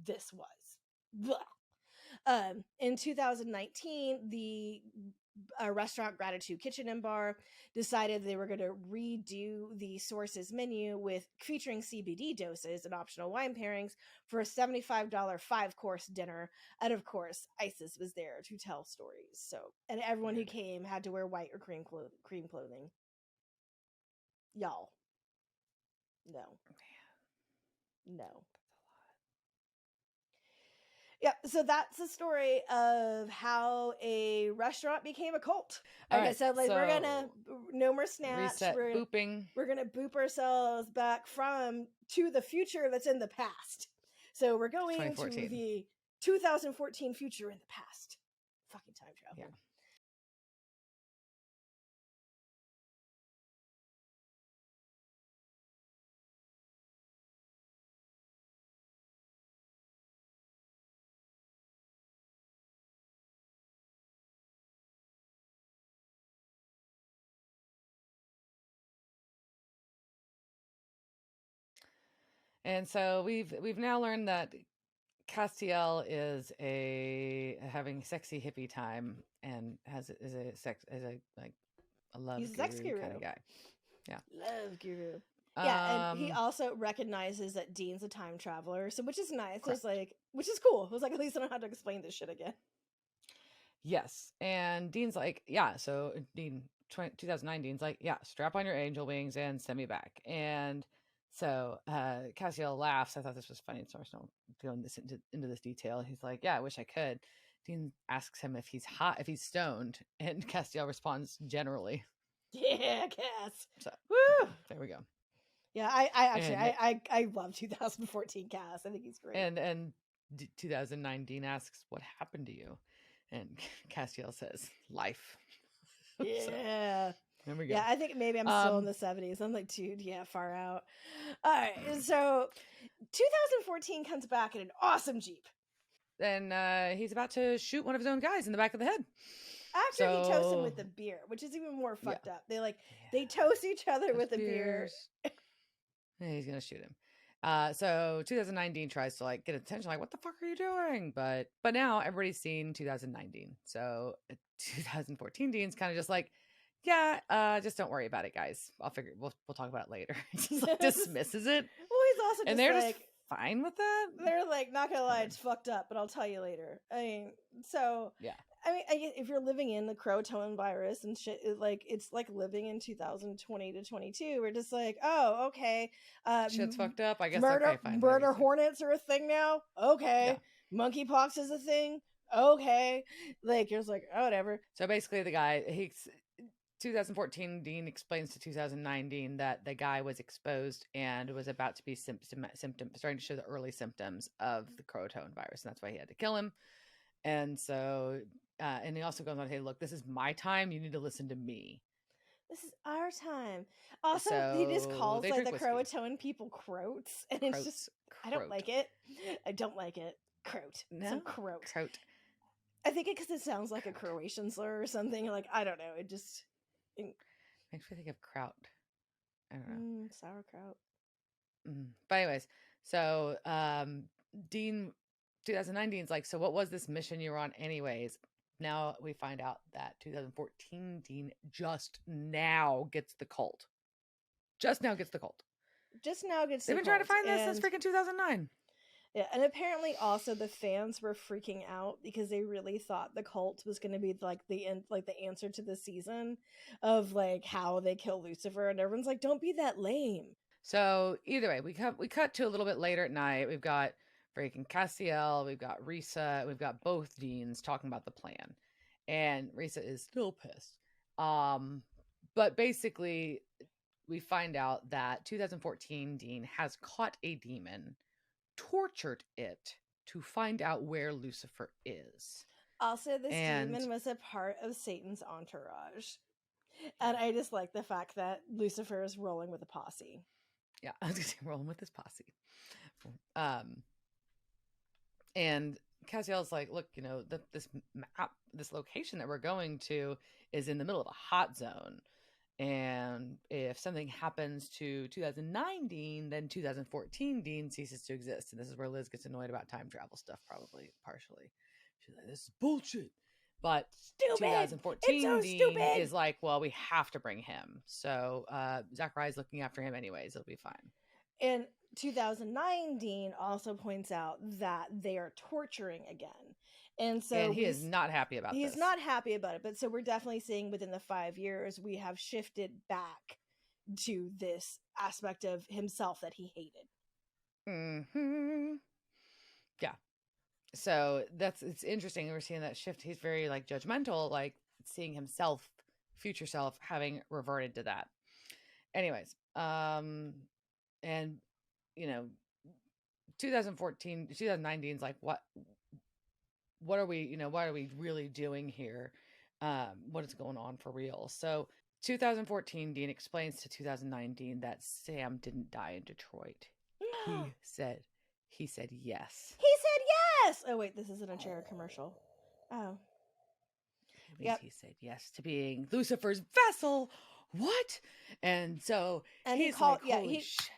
this was. Blah. In 2019, the restaurant Gratitude Kitchen and Bar decided they were going to redo the Source's menu with featuring CBD doses and optional wine pairings for a $75 5-course dinner. And of course, Isis was there to tell stories. So, and everyone who came had to wear white or cream clothing. Y'all. No. Yep. So that's the story of how a restaurant became a cult. All Like I right, said, like we're gonna so no more snatch. reset booping. We're gonna boop ourselves back from to the future that's in the past. So we're going to 2014. the 2014 future in the past. Fucking time travel. Yeah. And so we've now learned that Castiel is having sexy hippie time and is a like a love He's a sex guru kind guru. of guy. Yeah. Love guru. Yeah, and he Um, also recognizes that Dean's a time traveler, so which is nice. It was correct. like, which is cool. It was like, at least I don't have to explain this shit again. Yes. And Dean's like, yeah. So Dean, 2009, Dean's like, yeah, strap on your angel wings and send me back. And so Castiel laughs. I thought this was funny. So I don't go into this detail. He's like, yeah, I wish I could. Dean asks him if he's hot, if he's stoned. And Castiel responds, generally. Yeah, Cass. So Woo! there we go. Yeah, I actually And I love 2014 Cass. I think he's great. and 2009, Dean asks, what happened to you? And Castiel says, life. Yeah. So, there we go. Yeah, I think maybe I'm still in the 70s. I'm like, dude, yeah, far out. All right, so 2014 comes back in an awesome Jeep. Then he's about to shoot one of his own guys in the back of the head. After he toasts him with the beer, which is even more fucked up. They toast each other with a beer. Yeah, he's gonna shoot him. So 2019 tries to like get attention, like, what the fuck are you doing? But now everybody's seen 2019. So 2014 Dean's kind of just like, yeah, just don't worry about it, guys. We'll talk about it later. He just like dismisses it. Well, he's also and they're just fine with that. They're like, not gonna lie, it's fucked up, but I'll tell you later. I mean, so yeah. I mean, if you're living in the croton virus and shit, it's like living in 2020 to 22. We're just like, oh, okay. Shit's fucked up. I guess murder, okay, fine. Murder hornets are a thing now. Okay. Yeah. Monkeypox is a thing. Okay. Like, you're just like, oh, whatever. So basically, the guy, 2014 Dean explains to 2019 that the guy was exposed and was about to be starting to show the early symptoms of the croton virus, and that's why he had to kill him. And so and he also goes on, hey, look, this is my time, you need to listen to me. This is our time. Also, he just calls like the Croatoan people croats, and it's just I don't like it. I don't like it. Croat. No, some croat. Croat. I think it because it sounds like a Croatian slur or something. Like, I don't know. It just makes me think of kraut. I don't know. Sauerkraut. But anyways, so Dean 2019 is like, so what was this mission you were on anyways? Now we find out that 2014 Dean just now gets the cult. Just now gets the cult. They've been trying to find this since freaking 2009. Yeah, and apparently also the fans were freaking out because they really thought the cult was going to be like the answer to the season of like how they kill Lucifer, and everyone's like, don't be that lame. So either way, we cut to a little bit later at night. We've got freaking Castiel, we've got Risa, we've got both Deans talking about the plan, and Risa is still pissed. But basically, we find out that 2014 Dean has caught a demon, tortured it to find out where Lucifer is. Also, this demon was a part of Satan's entourage. And I just like the fact that Lucifer is rolling with a posse. Yeah, I was gonna say rolling with his posse. And Castiel's like, look, you know, this map, this location that we're going to is in the middle of a hot zone. And if something happens to 2009 Dean, then 2014 Dean ceases to exist. And this is where Liz gets annoyed about time travel stuff, probably, partially. She's like, this is bullshit. But stupid. 2014 so Dean is like, well, we have to bring him. So Zachariah's looking after him anyways. It'll be fine. And 2009 Dean also points out that they are torturing again. And so he is not happy about this. He's not happy about it. But so we're definitely seeing within the 5 years, we have shifted back to this aspect of himself that he hated. Mm-hmm. Yeah. So it's interesting. We're seeing that shift. He's very like judgmental, like seeing himself, future self, having reverted to that. Anyways, and you know, 2014, 2019 is like what are we, what are we really doing here? What is going on for real? So 2014, Dean explains to 2019 that Sam didn't die in Detroit. He said yes. He said yes. Oh wait, this isn't a chair commercial. Oh. It means he said yes to being Lucifer's vessel. What? And so he's like, holy shit.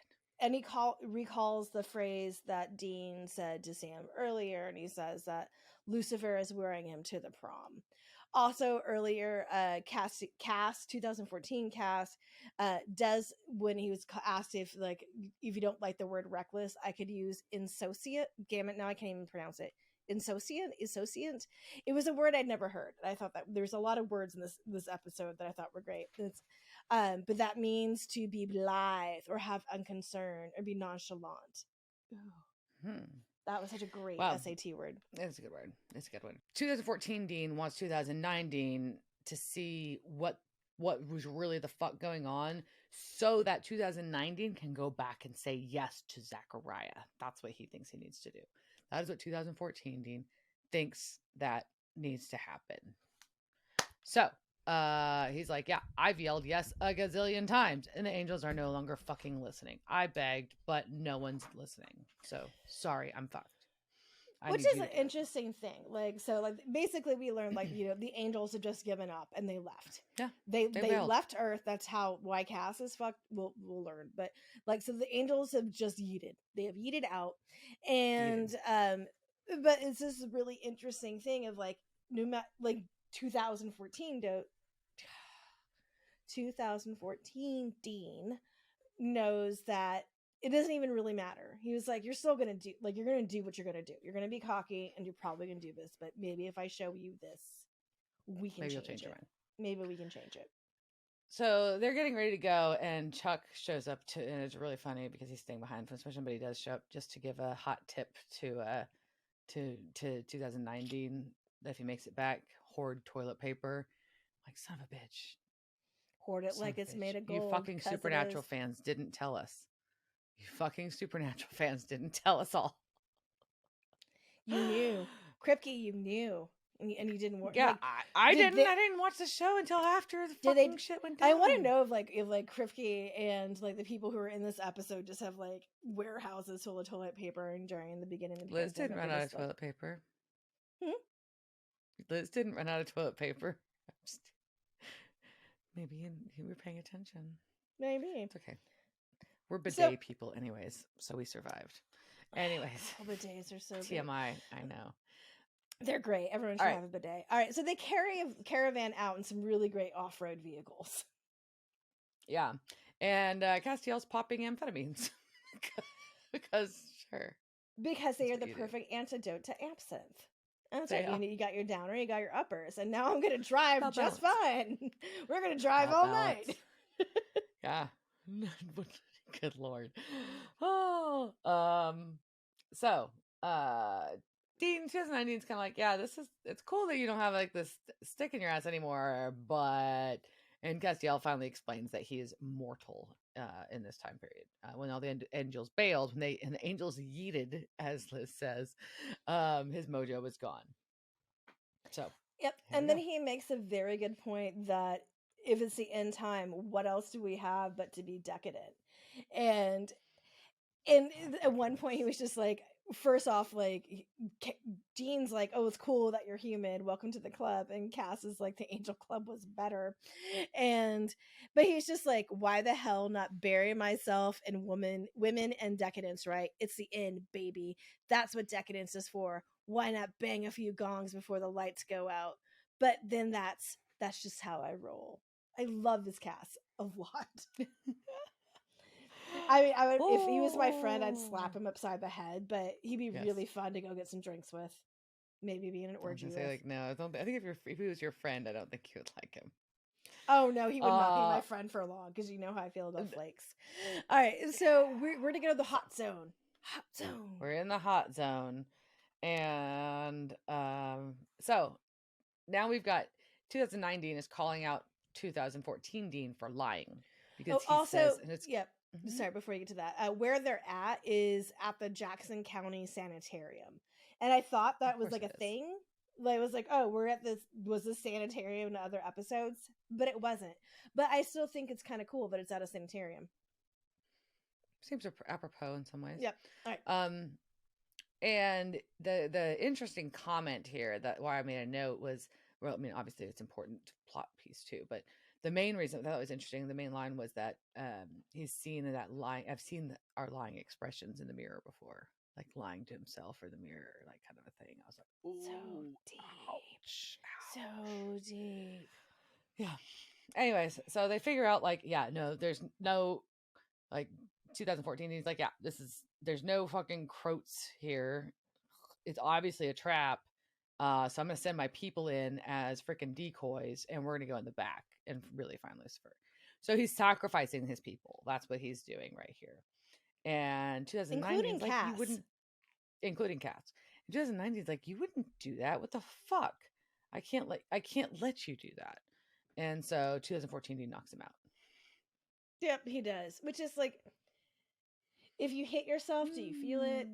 And he recalls the phrase that Dean said to Sam earlier, and he says that Lucifer is wearing him to the prom. Also earlier, Cass 2014 Cass does, when he was asked if you don't like the word reckless, I could use insouciant. Damn it, now I can't even pronounce it. Insouciant. It was a word I'd never heard. I thought that there's a lot of words in this episode that I thought were great. But that means to be blithe or have unconcern or be nonchalant. That was such a great SAT word. It's a good word. It's a good one. 2014 Dean wants 2019 to see what was really the fuck going on, so that 2019 can go back and say yes to Zachariah. That's what he thinks he needs to do. That is what 2014 Dean thinks that needs to happen. So he's like, yeah, I've yelled yes a gazillion times, and the angels are no longer fucking listening. I begged, but no one's listening. So sorry, I'm fucked. Which is an interesting thing. Basically we learned the angels have just given up and they left. Yeah. They left Earth. That's why Cass is fucked. We'll learn. But so the angels have just yeeted. They have yeeted out. And but it's this really interesting thing of 2014 Dean knows that it doesn't even really matter. He was like, you're still going to do, you're going to do what you're going to do. You're going to be cocky and you're probably going to do this, but maybe if I show you this, we can change it. Maybe we can change it. So they're getting ready to go, and Chuck shows up and it's really funny because he's staying behind for inspection, but he does show up just to give a hot tip to 2019 that if he makes it back, hoard toilet paper. Like, son of a bitch. Hoard it like it's made of gold. You fucking Supernatural fans didn't tell us. You fucking Supernatural fans didn't tell us all. You knew. Kripke, you knew. And you didn't watch. Yeah, I didn't watch the show until after the fucking shit went down. I want to know if Kripke and the people who are in this episode just have warehouses full of toilet paper and during the beginning of the Liz didn't run out of toilet paper. Liz didn't run out of toilet paper. Maybe you were paying attention. Maybe. It's okay. We're bidet people anyways, so we survived. Anyways. All bidets are so TMI, good. I know. They're great. Everyone should have a bidet. All right, so they carry a caravan out in some really great off-road vehicles. Yeah. And Castiel's popping amphetamines. Because, sure. Because they are the perfect antidote to absinthe. That's right. You got your downer, you got your uppers, and now I'm going to drive just fine. We're going to drive all night. Yeah. Good Lord. Oh. So, Dean 2019 is kind of like, yeah, it's cool that you don't have this stick in your ass anymore, and Castiel finally explains that he is mortal in this time period. When all the angels bailed, and the angels yeeted, as Liz says, his mojo was gone. So, yep. And then he makes a very good point that if it's the end time, what else do we have but to be decadent? And at one point he was just first off, Dean's oh, it's cool that you're human, welcome to the club, and Cass is the angel club was better, but he's just why the hell not bury myself in women and decadence, right? It's the end, baby. That's what decadence is for. Why not bang a few gongs before the lights go out? But then that's just how I roll. I love this Cass a lot. I would, if he was my friend, I'd slap him upside the head, but he'd be really fun to go get some drinks with. Maybe be in an orgy with. No, I think if he was your friend, I don't think you would like him. Oh no, he would not be my friend for long, because you know how I feel about flakes. All right, so we're to go to the hot zone. Hot zone. We're in the hot zone, And so now we've got 2009 Dean is calling out 2014 Dean for lying because he also, says, and it's yep. Sorry, before you get to that, where they're at is at the Jackson County Sanitarium, and I thought that was like a thing. Like, it was like, oh, we're at this, was this sanitarium in other episodes, but it wasn't. But I still think it's kind of cool that it's at a sanitarium. Seems apropos in some ways. Yep. All right. And the interesting comment here, that why I made a note was, well, I mean, obviously it's important plot piece too, but the main reason I thought it was interesting, the main line was that he's seen that lying. I've seen our lying expressions in the mirror before, like lying to himself or the mirror, like kind of a thing. I was like, ooh, so deep, ouch. So deep. Yeah. Anyways, so they figure out like, yeah, no, there's no like 2014. He's like, yeah, there's no fucking Croats here. It's obviously a trap. So I'm gonna send my people in as freaking decoys, and we're gonna go in the back and really find Lucifer. So he's sacrificing his people. That's what he's doing right here. And 2009 is like, you wouldn't, including cats. In 2009 is like, you wouldn't do that. What the fuck? I can't let you do that. And so 2014 he knocks him out. Yep, he does. Which is like, if you hit yourself, do you feel it?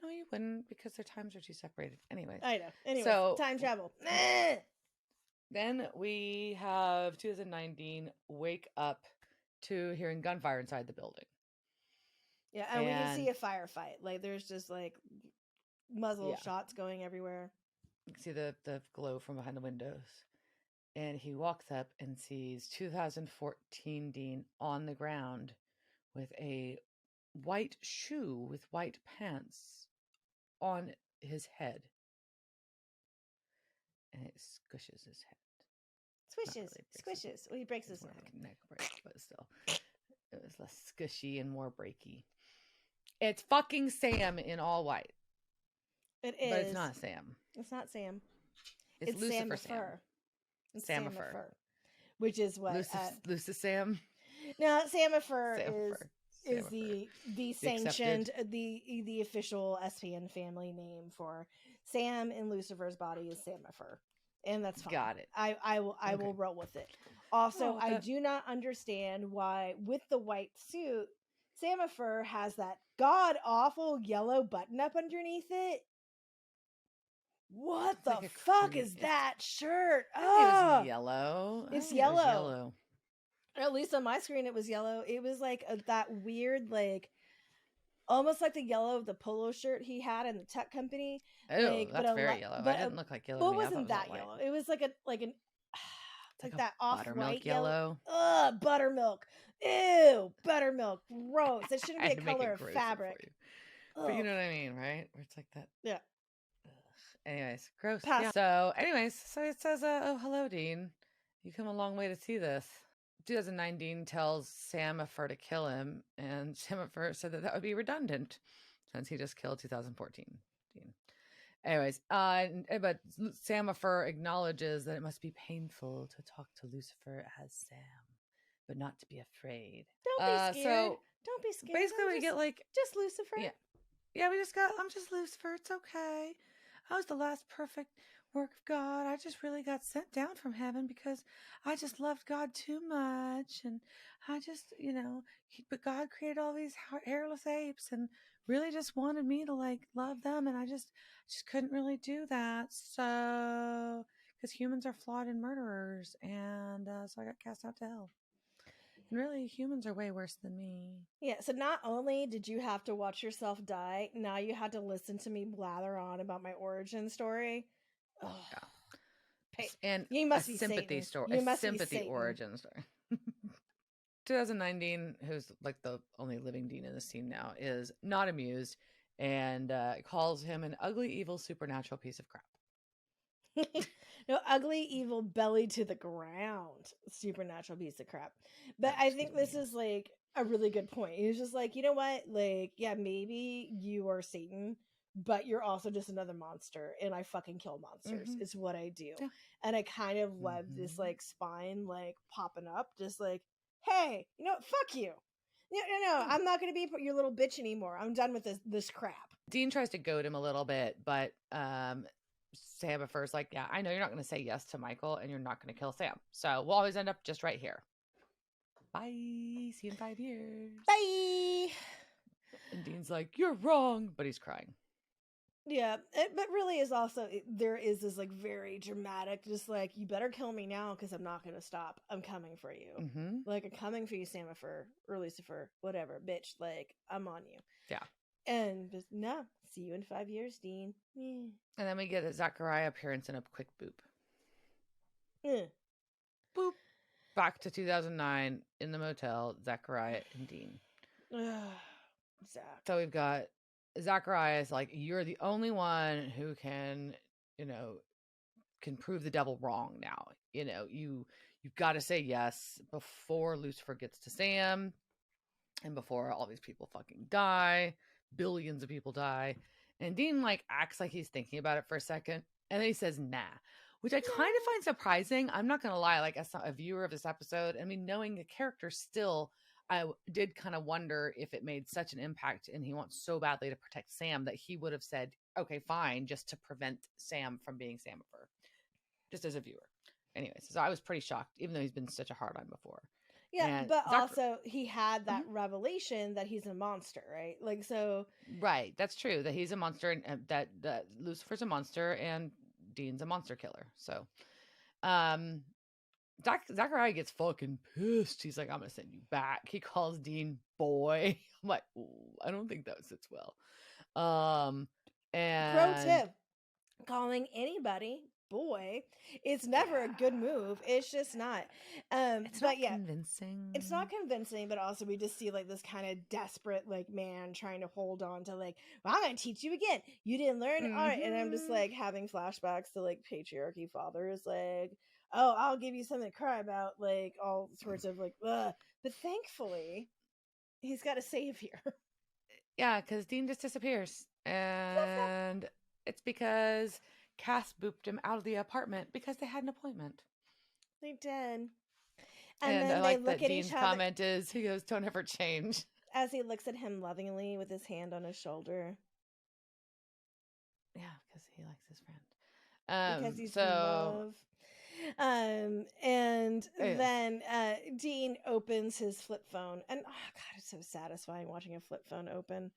No, you wouldn't, because their times are too separated. Anyway. I know. Anyway, so time travel. Then we have 2019 wake up to hearing gunfire inside the building. Yeah, and we can see a firefight. Like, there's just like muzzle shots going everywhere. You can see the glow from behind the windows. And he walks up and sees 2014 Dean on the ground with a white shoe with white pants on his head. And it squishes his head. Squishes. Well, he breaks his neck break, but still. It was less squishy and more breaky. It's fucking Sam in all white. It is. But it's not Sam. It's not Sam. It's Lucifer Sam. It's Samifer. Which is what? Lucifer Sam? No, Samifer is the sanctioned, the official SPN family name for Sam in Lucifer's body is Samifer. And that's fine. Got it. I will roll with it. Also, I do not understand why, with the white suit, Samifer has that god awful yellow button up underneath it. What the fuck is that shirt? Oh, it's yellow. It's yellow. At least on my screen, it was yellow. It was like that weird, like, almost like the yellow of the polo shirt he had in the Tech Company. Oh, like, that's very yellow. But it didn't look like yellow. But it wasn't that yellow. It was like that off-white yellow. Ugh, buttermilk. Ew, buttermilk. Gross. It shouldn't be a color of fabric. But you know what I mean, right? Where it's like that. Yeah. Anyways, gross. Yeah. So it says, oh, hello, Dean. You come a long way to see this. 2009 Dean tells Samifer to kill him, and Samifer said that would be redundant since he just killed 2014 Dean. Anyways, but Samifer acknowledges that it must be painful to talk to Lucifer as Sam, but not to be afraid. Don't be scared. Don't be scared. Basically, we get like just Lucifer. Yeah, I'm just Lucifer. It's okay. I was the last perfect work of God. I just really got sent down from heaven because I just loved God too much. And I just, but God created all these hairless apes and really just wanted me to like love them. And I just couldn't really do that. So, because humans are flawed and murderers. And so I got cast out to hell. And really, humans are way worse than me. Yeah, so not only did you have to watch yourself die, now you had to listen to me blather on about my origin story. Oh, yeah. And you must be sympathy Satan. story. A sympathy origin story. 2019, who's like the only living Dean in the scene now, is not amused and calls him an ugly, evil, supernatural piece of crap. No, ugly, evil, belly to the ground, supernatural piece of crap. But I think this is like a really good point. He's just like, you know what? Like, yeah, maybe you are Satan, but you're also just another monster, and I fucking kill monsters. Mm-hmm. Is what I do. Yeah. And I kind of love this like spine like popping up, just like, hey, you know what? Fuck you. No, I'm not going to be your little bitch anymore. I'm done with this crap. Dean tries to goad him a little bit, but Samifer's like, yeah, I know you're not going to say yes to Michael and you're not going to kill Sam. So we'll always end up just right here. Bye. See you in 5 years. Bye. And Dean's like, you're wrong, but he's crying. Yeah, but really is also, there is this like very dramatic, just like, you better kill me now because I'm not going to stop. I'm coming for you. Mm-hmm. Like, I'm coming for you, Samifer or Lucifer, whatever, bitch. Like, I'm on you. Yeah. And just, no, see you in 5 years, Dean. And then we get a Zachariah appearance in a quick boop. Boop. Back to 2009 in the motel, Zachariah and Dean. Zach. So we've got Zachariah's like, you're the only one who can, can prove the devil wrong now. You've got to say yes before Lucifer gets to Sam and before all these people fucking die. Billions of people die. And Dean like acts like he's thinking about it for a second. And then he says, nah, which I kind of find surprising. I'm not going to lie. Like, as a viewer of this episode, I mean, knowing the character still, I did kind of wonder if it made such an impact and he wants so badly to protect Sam that he would have said, okay, fine, just to prevent Sam from being Samifer, just as a viewer. Anyways, so I was pretty shocked, even though he's been such a hard on before. Yeah, and but also he had that revelation that he's a monster, right? Like, so. Right, that's true, that he's a monster and that Lucifer's a monster and Dean's a monster killer. So, Zachariah gets fucking pissed. He's like, I'm gonna send you back. He calls Dean boy. I'm like, I don't think that sits well. And pro tip, calling anybody boy, it's never a good move. It's just not. It's but not convincing. It's not convincing, but also we just see like this kind of desperate like man trying to hold on to like, well, I'm gonna teach you again. You didn't learn, all right. And I'm just like having flashbacks to like patriarchy fathers, like, oh, I'll give you something to cry about, like all sorts of like, ugh. But thankfully, he's got a savior. Yeah, because Dean just disappears, and it's because Cass booped him out of the apartment because they had an appointment. They did. And then I like that Dean's comment is, he goes, don't ever change. As he looks at him lovingly with his hand on his shoulder. Yeah, because he likes his friend. Because he's in love. And then Dean opens his flip phone. And, oh, God, it's so satisfying watching a flip phone open.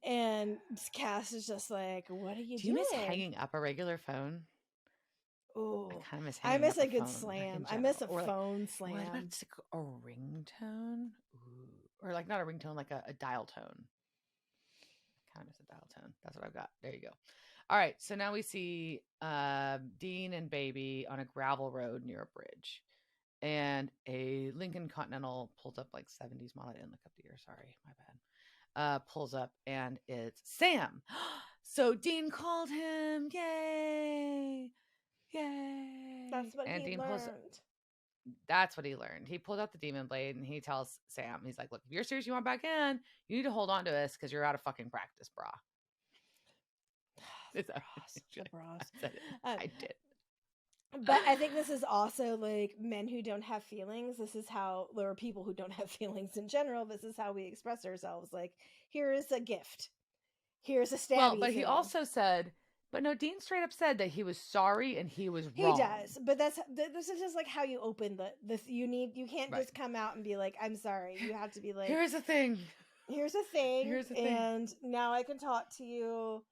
And Cass is just like, what are you doing? Do you miss hanging up a regular phone? Oh, I kind of miss hanging up a good slam. I miss a phone slam. What about just a ringtone? Ooh. Or like not a ringtone, like a dial tone. I kind of miss a dial tone. That's what I've got. There you go. All right. So now we see Dean and Baby on a gravel road near a bridge. And a Lincoln Continental pulls up, like 70s model. I didn't look up the year. Sorry. My bad. Pulls up and it's Sam. So Dean called him. Yay. Yay. That's what he learned. That's what he learned. He pulled out the demon blade and he tells Sam, he's like, look, if you're serious, you want back in, you need to hold on to us because you're out of fucking practice, brah. I did. But I think this is also like men who don't have feelings. This is how there are people who don't have feelings in general. This is how we express ourselves. Like, here is a gift. Here's a stabby. Well, but he also said, but no, Dean straight up said that he was sorry and he was wrong. He does, but this is just like how you open this. You can't just come out and be like, I'm sorry. You have to be like, here's a thing. Here's a thing. And now I can talk to you.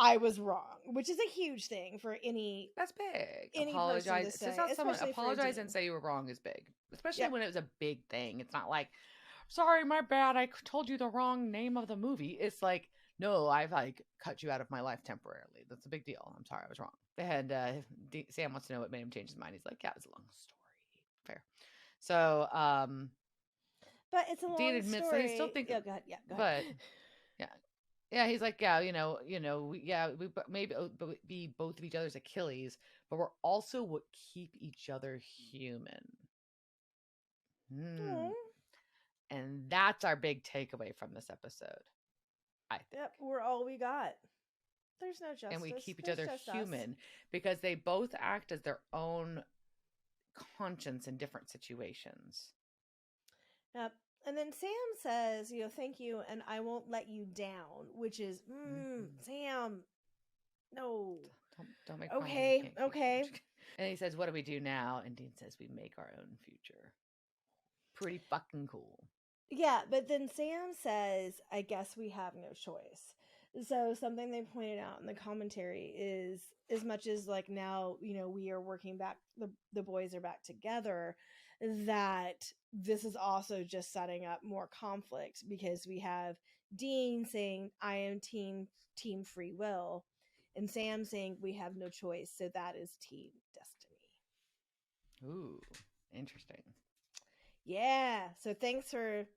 I was wrong, which is a huge thing for any. That's big. Any apologize. Person to say, it's someone apologize and say you were wrong is big, especially when it was a big thing. It's not like, sorry, my bad. I told you the wrong name of the movie. It's like, no, I've like cut you out of my life temporarily. That's a big deal. I'm sorry, I was wrong. And Sam wants to know what made him change his mind. He's like, yeah, it's a long story. Fair. So, but it's a long story. Dean admits that he still thinks. Yeah, go ahead. But yeah, he's like, yeah, we maybe be both of each other's Achilles, but we're also what keep each other human. And that's our big takeaway from this episode. Yep, we're all we got. There's no justice. And we keep each other human because they both act as their own conscience in different situations. Yep. And then Sam says, thank you, and I won't let you down, which is, Sam, no. Don't make promises you Okay, can't keep. okay. And he says, what do we do now? And Dean says, we make our own future. Pretty fucking cool. Yeah, but then Sam says, I guess we have no choice. So something they pointed out in the commentary is, as much as like now, we are working back, the boys are back together, that this is also just setting up more conflict, because we have Dean saying, I am team free will, and Sam saying we have no choice. So that is team destiny. Ooh, interesting. Yeah. So thanks for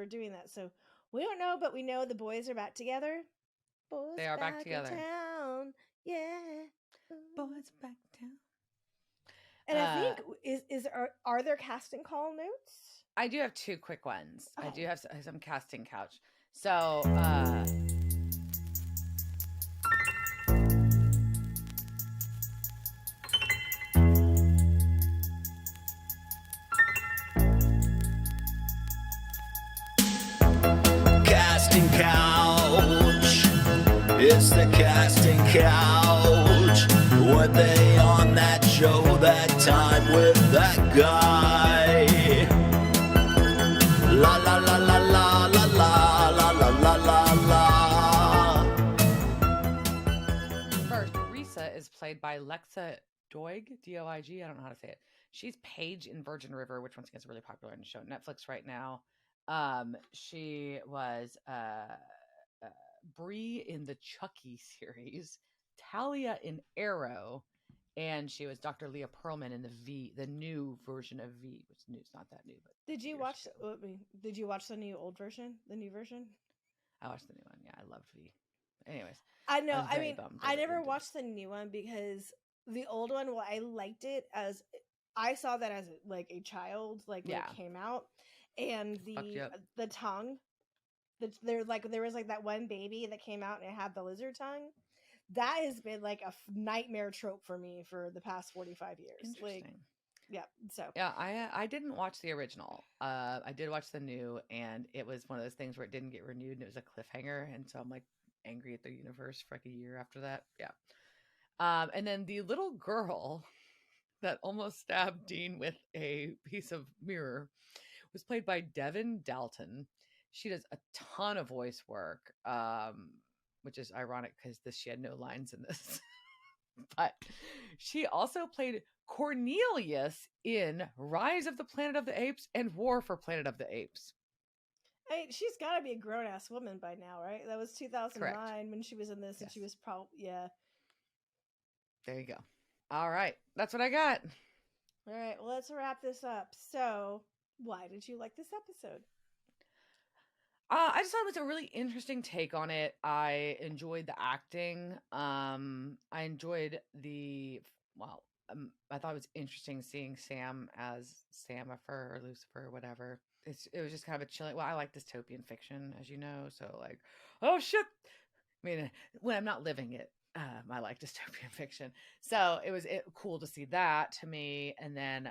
doing that. So we don't know, but we know the boys are back together. Boys they are back together. In town. Yeah. Boys back town. And I think are there casting call notes? I do have 2 quick ones. I do have some casting couch. So casting couch. It's the casting couch. Were they on that show that time with that guy? La la la la la la la la la la la. First, Risa is played by Lexa Doig, D-O-I-G. I don't know how to say it. She's Paige in Virgin River, which once again is really popular in the show Netflix right now. She was Bree in the Chucky series, Talia in Arrow, and she was Dr. Leah Pearlman in the new version of V, which new's not that new. But did you watch the new version? The new version? I watched the new one. Yeah, I loved V. Anyways, I know. I mean, I never watched the new one because the old one. Well, I liked it as I saw that as like a child, like when it came out, and the tongue. There was like that one baby that came out and it had the lizard tongue. That has been like a nightmare trope for me for the past 45 years. Interesting. Like, yeah. So yeah, I didn't watch the original. I did watch the new, and it was one of those things where it didn't get renewed, and it was a cliffhanger, and so I'm like angry at the universe for like a year after that. Yeah. And then the little girl that almost stabbed Dean with a piece of mirror was played by Devin Dalton. She does a ton of voice work, which is ironic because she had no lines in this. But she also played Cornelius in Rise of the Planet of the Apes and War for Planet of the Apes. I mean, she's got to be a grown-ass woman by now, right? That was 2009 Correct. When she was in this, and she was probably, yeah. There you go. All right. That's what I got. All right. Well, let's wrap this up. So, why did you like this episode? I just thought it was a really interesting take on it. I enjoyed the acting. I enjoyed I thought it was interesting seeing Sam as Samifer or Lucifer or whatever. It was just kind of a chilling. Well, I like dystopian fiction, as you know. So like, oh shit. I mean, when I'm not living it, I like dystopian fiction. So it was cool to see that to me. And then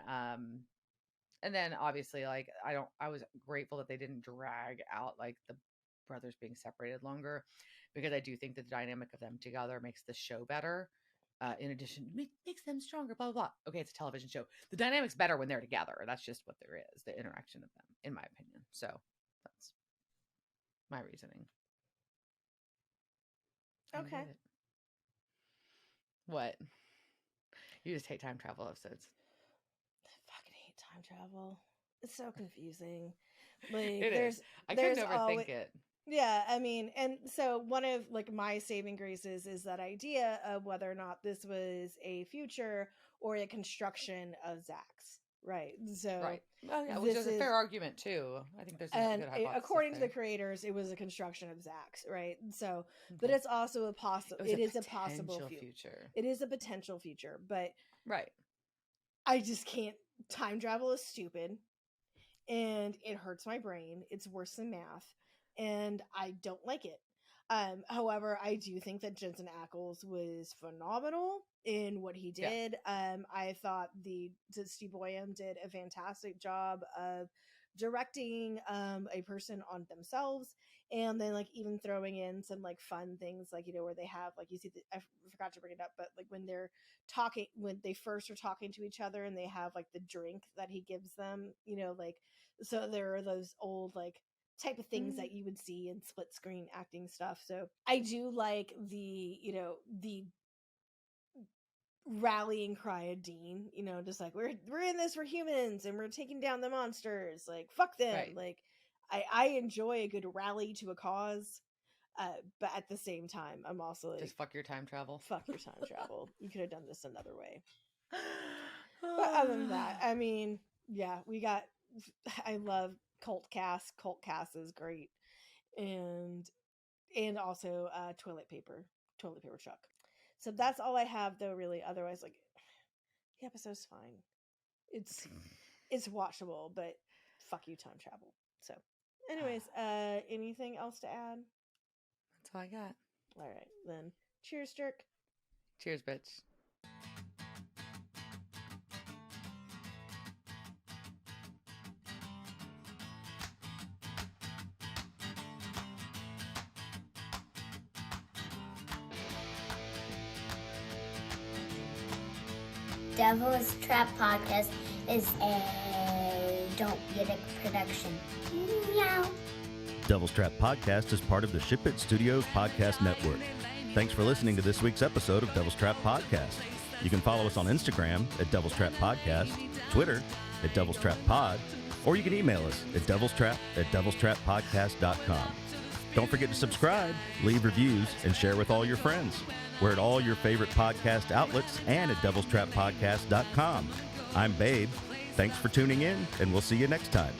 obviously, like, I was grateful that they didn't drag out like the brothers being separated longer, because I do think that the dynamic of them together makes the show better. In addition, makes them stronger, blah, blah, blah. Okay, it's a television show. The dynamic's better when they're together. That's just what there is, the interaction of them, in my opinion. So that's my reasoning. Okay. What? You just hate time travel episodes. Time travel. It's so confusing. Like it is. I couldn't overthink it. Yeah, I mean, and so one of like my saving graces is that idea of whether or not this was a future or a construction of Zack's, right? So right. Well, yeah, which is a fair argument too. I think there's a good hypothesis according to the creators, it was a construction of Zack's, right? So, but it's also a possible. It is a possible future. It is a potential future, but right. I just can't. Time travel is stupid, and it hurts my brain. It's worse than math, and I don't like it. However, I do think that Jensen Ackles was phenomenal in what he Yeah. did. I thought Steve Boyum did a fantastic job of directing a person on themselves, and then like even throwing in some like fun things, like, you know, where they have like, you see I forgot to bring it up, but like when they're talking, when they first are talking to each other and they have like the drink that he gives them, you know, like, so there are those old like type of things that you would see in split screen acting stuff. So I do like the, you know, the rallying cry of Dean, you know, just like we're in this for humans and we're taking down the monsters, like fuck them. Right. Like I enjoy a good rally to a cause, but at the same time I'm also like, Just fuck your time travel. fuck your time travel. You could have done this another way. But other than that, I mean, yeah, we got, I love Cult Cast. Cult Cast is great. And also toilet paper Chuck. So that's all I have though, really. Otherwise, like, the episode's fine. It's watchable, but fuck you, time travel. So anyways, anything else to add? That's all I got. All right, then. Cheers, Dirk. Cheers, bitch. Devil's Trap Podcast is a Don't Get It production. Meow. Devil's Trap Podcast is part of the Ship It Studios Podcast Network. Thanks for listening to this week's episode of Devil's Trap Podcast. You can follow us on Instagram at Devil's Trap Podcast, Twitter at Devil's Trap Pod, or you can email us at devilstrap@devilstrappodcast.com. Don't forget to subscribe, leave reviews, and share with all your friends. We're at all your favorite podcast outlets and at devilstrappodcast.com. I'm Babe. Thanks for tuning in, and we'll see you next time.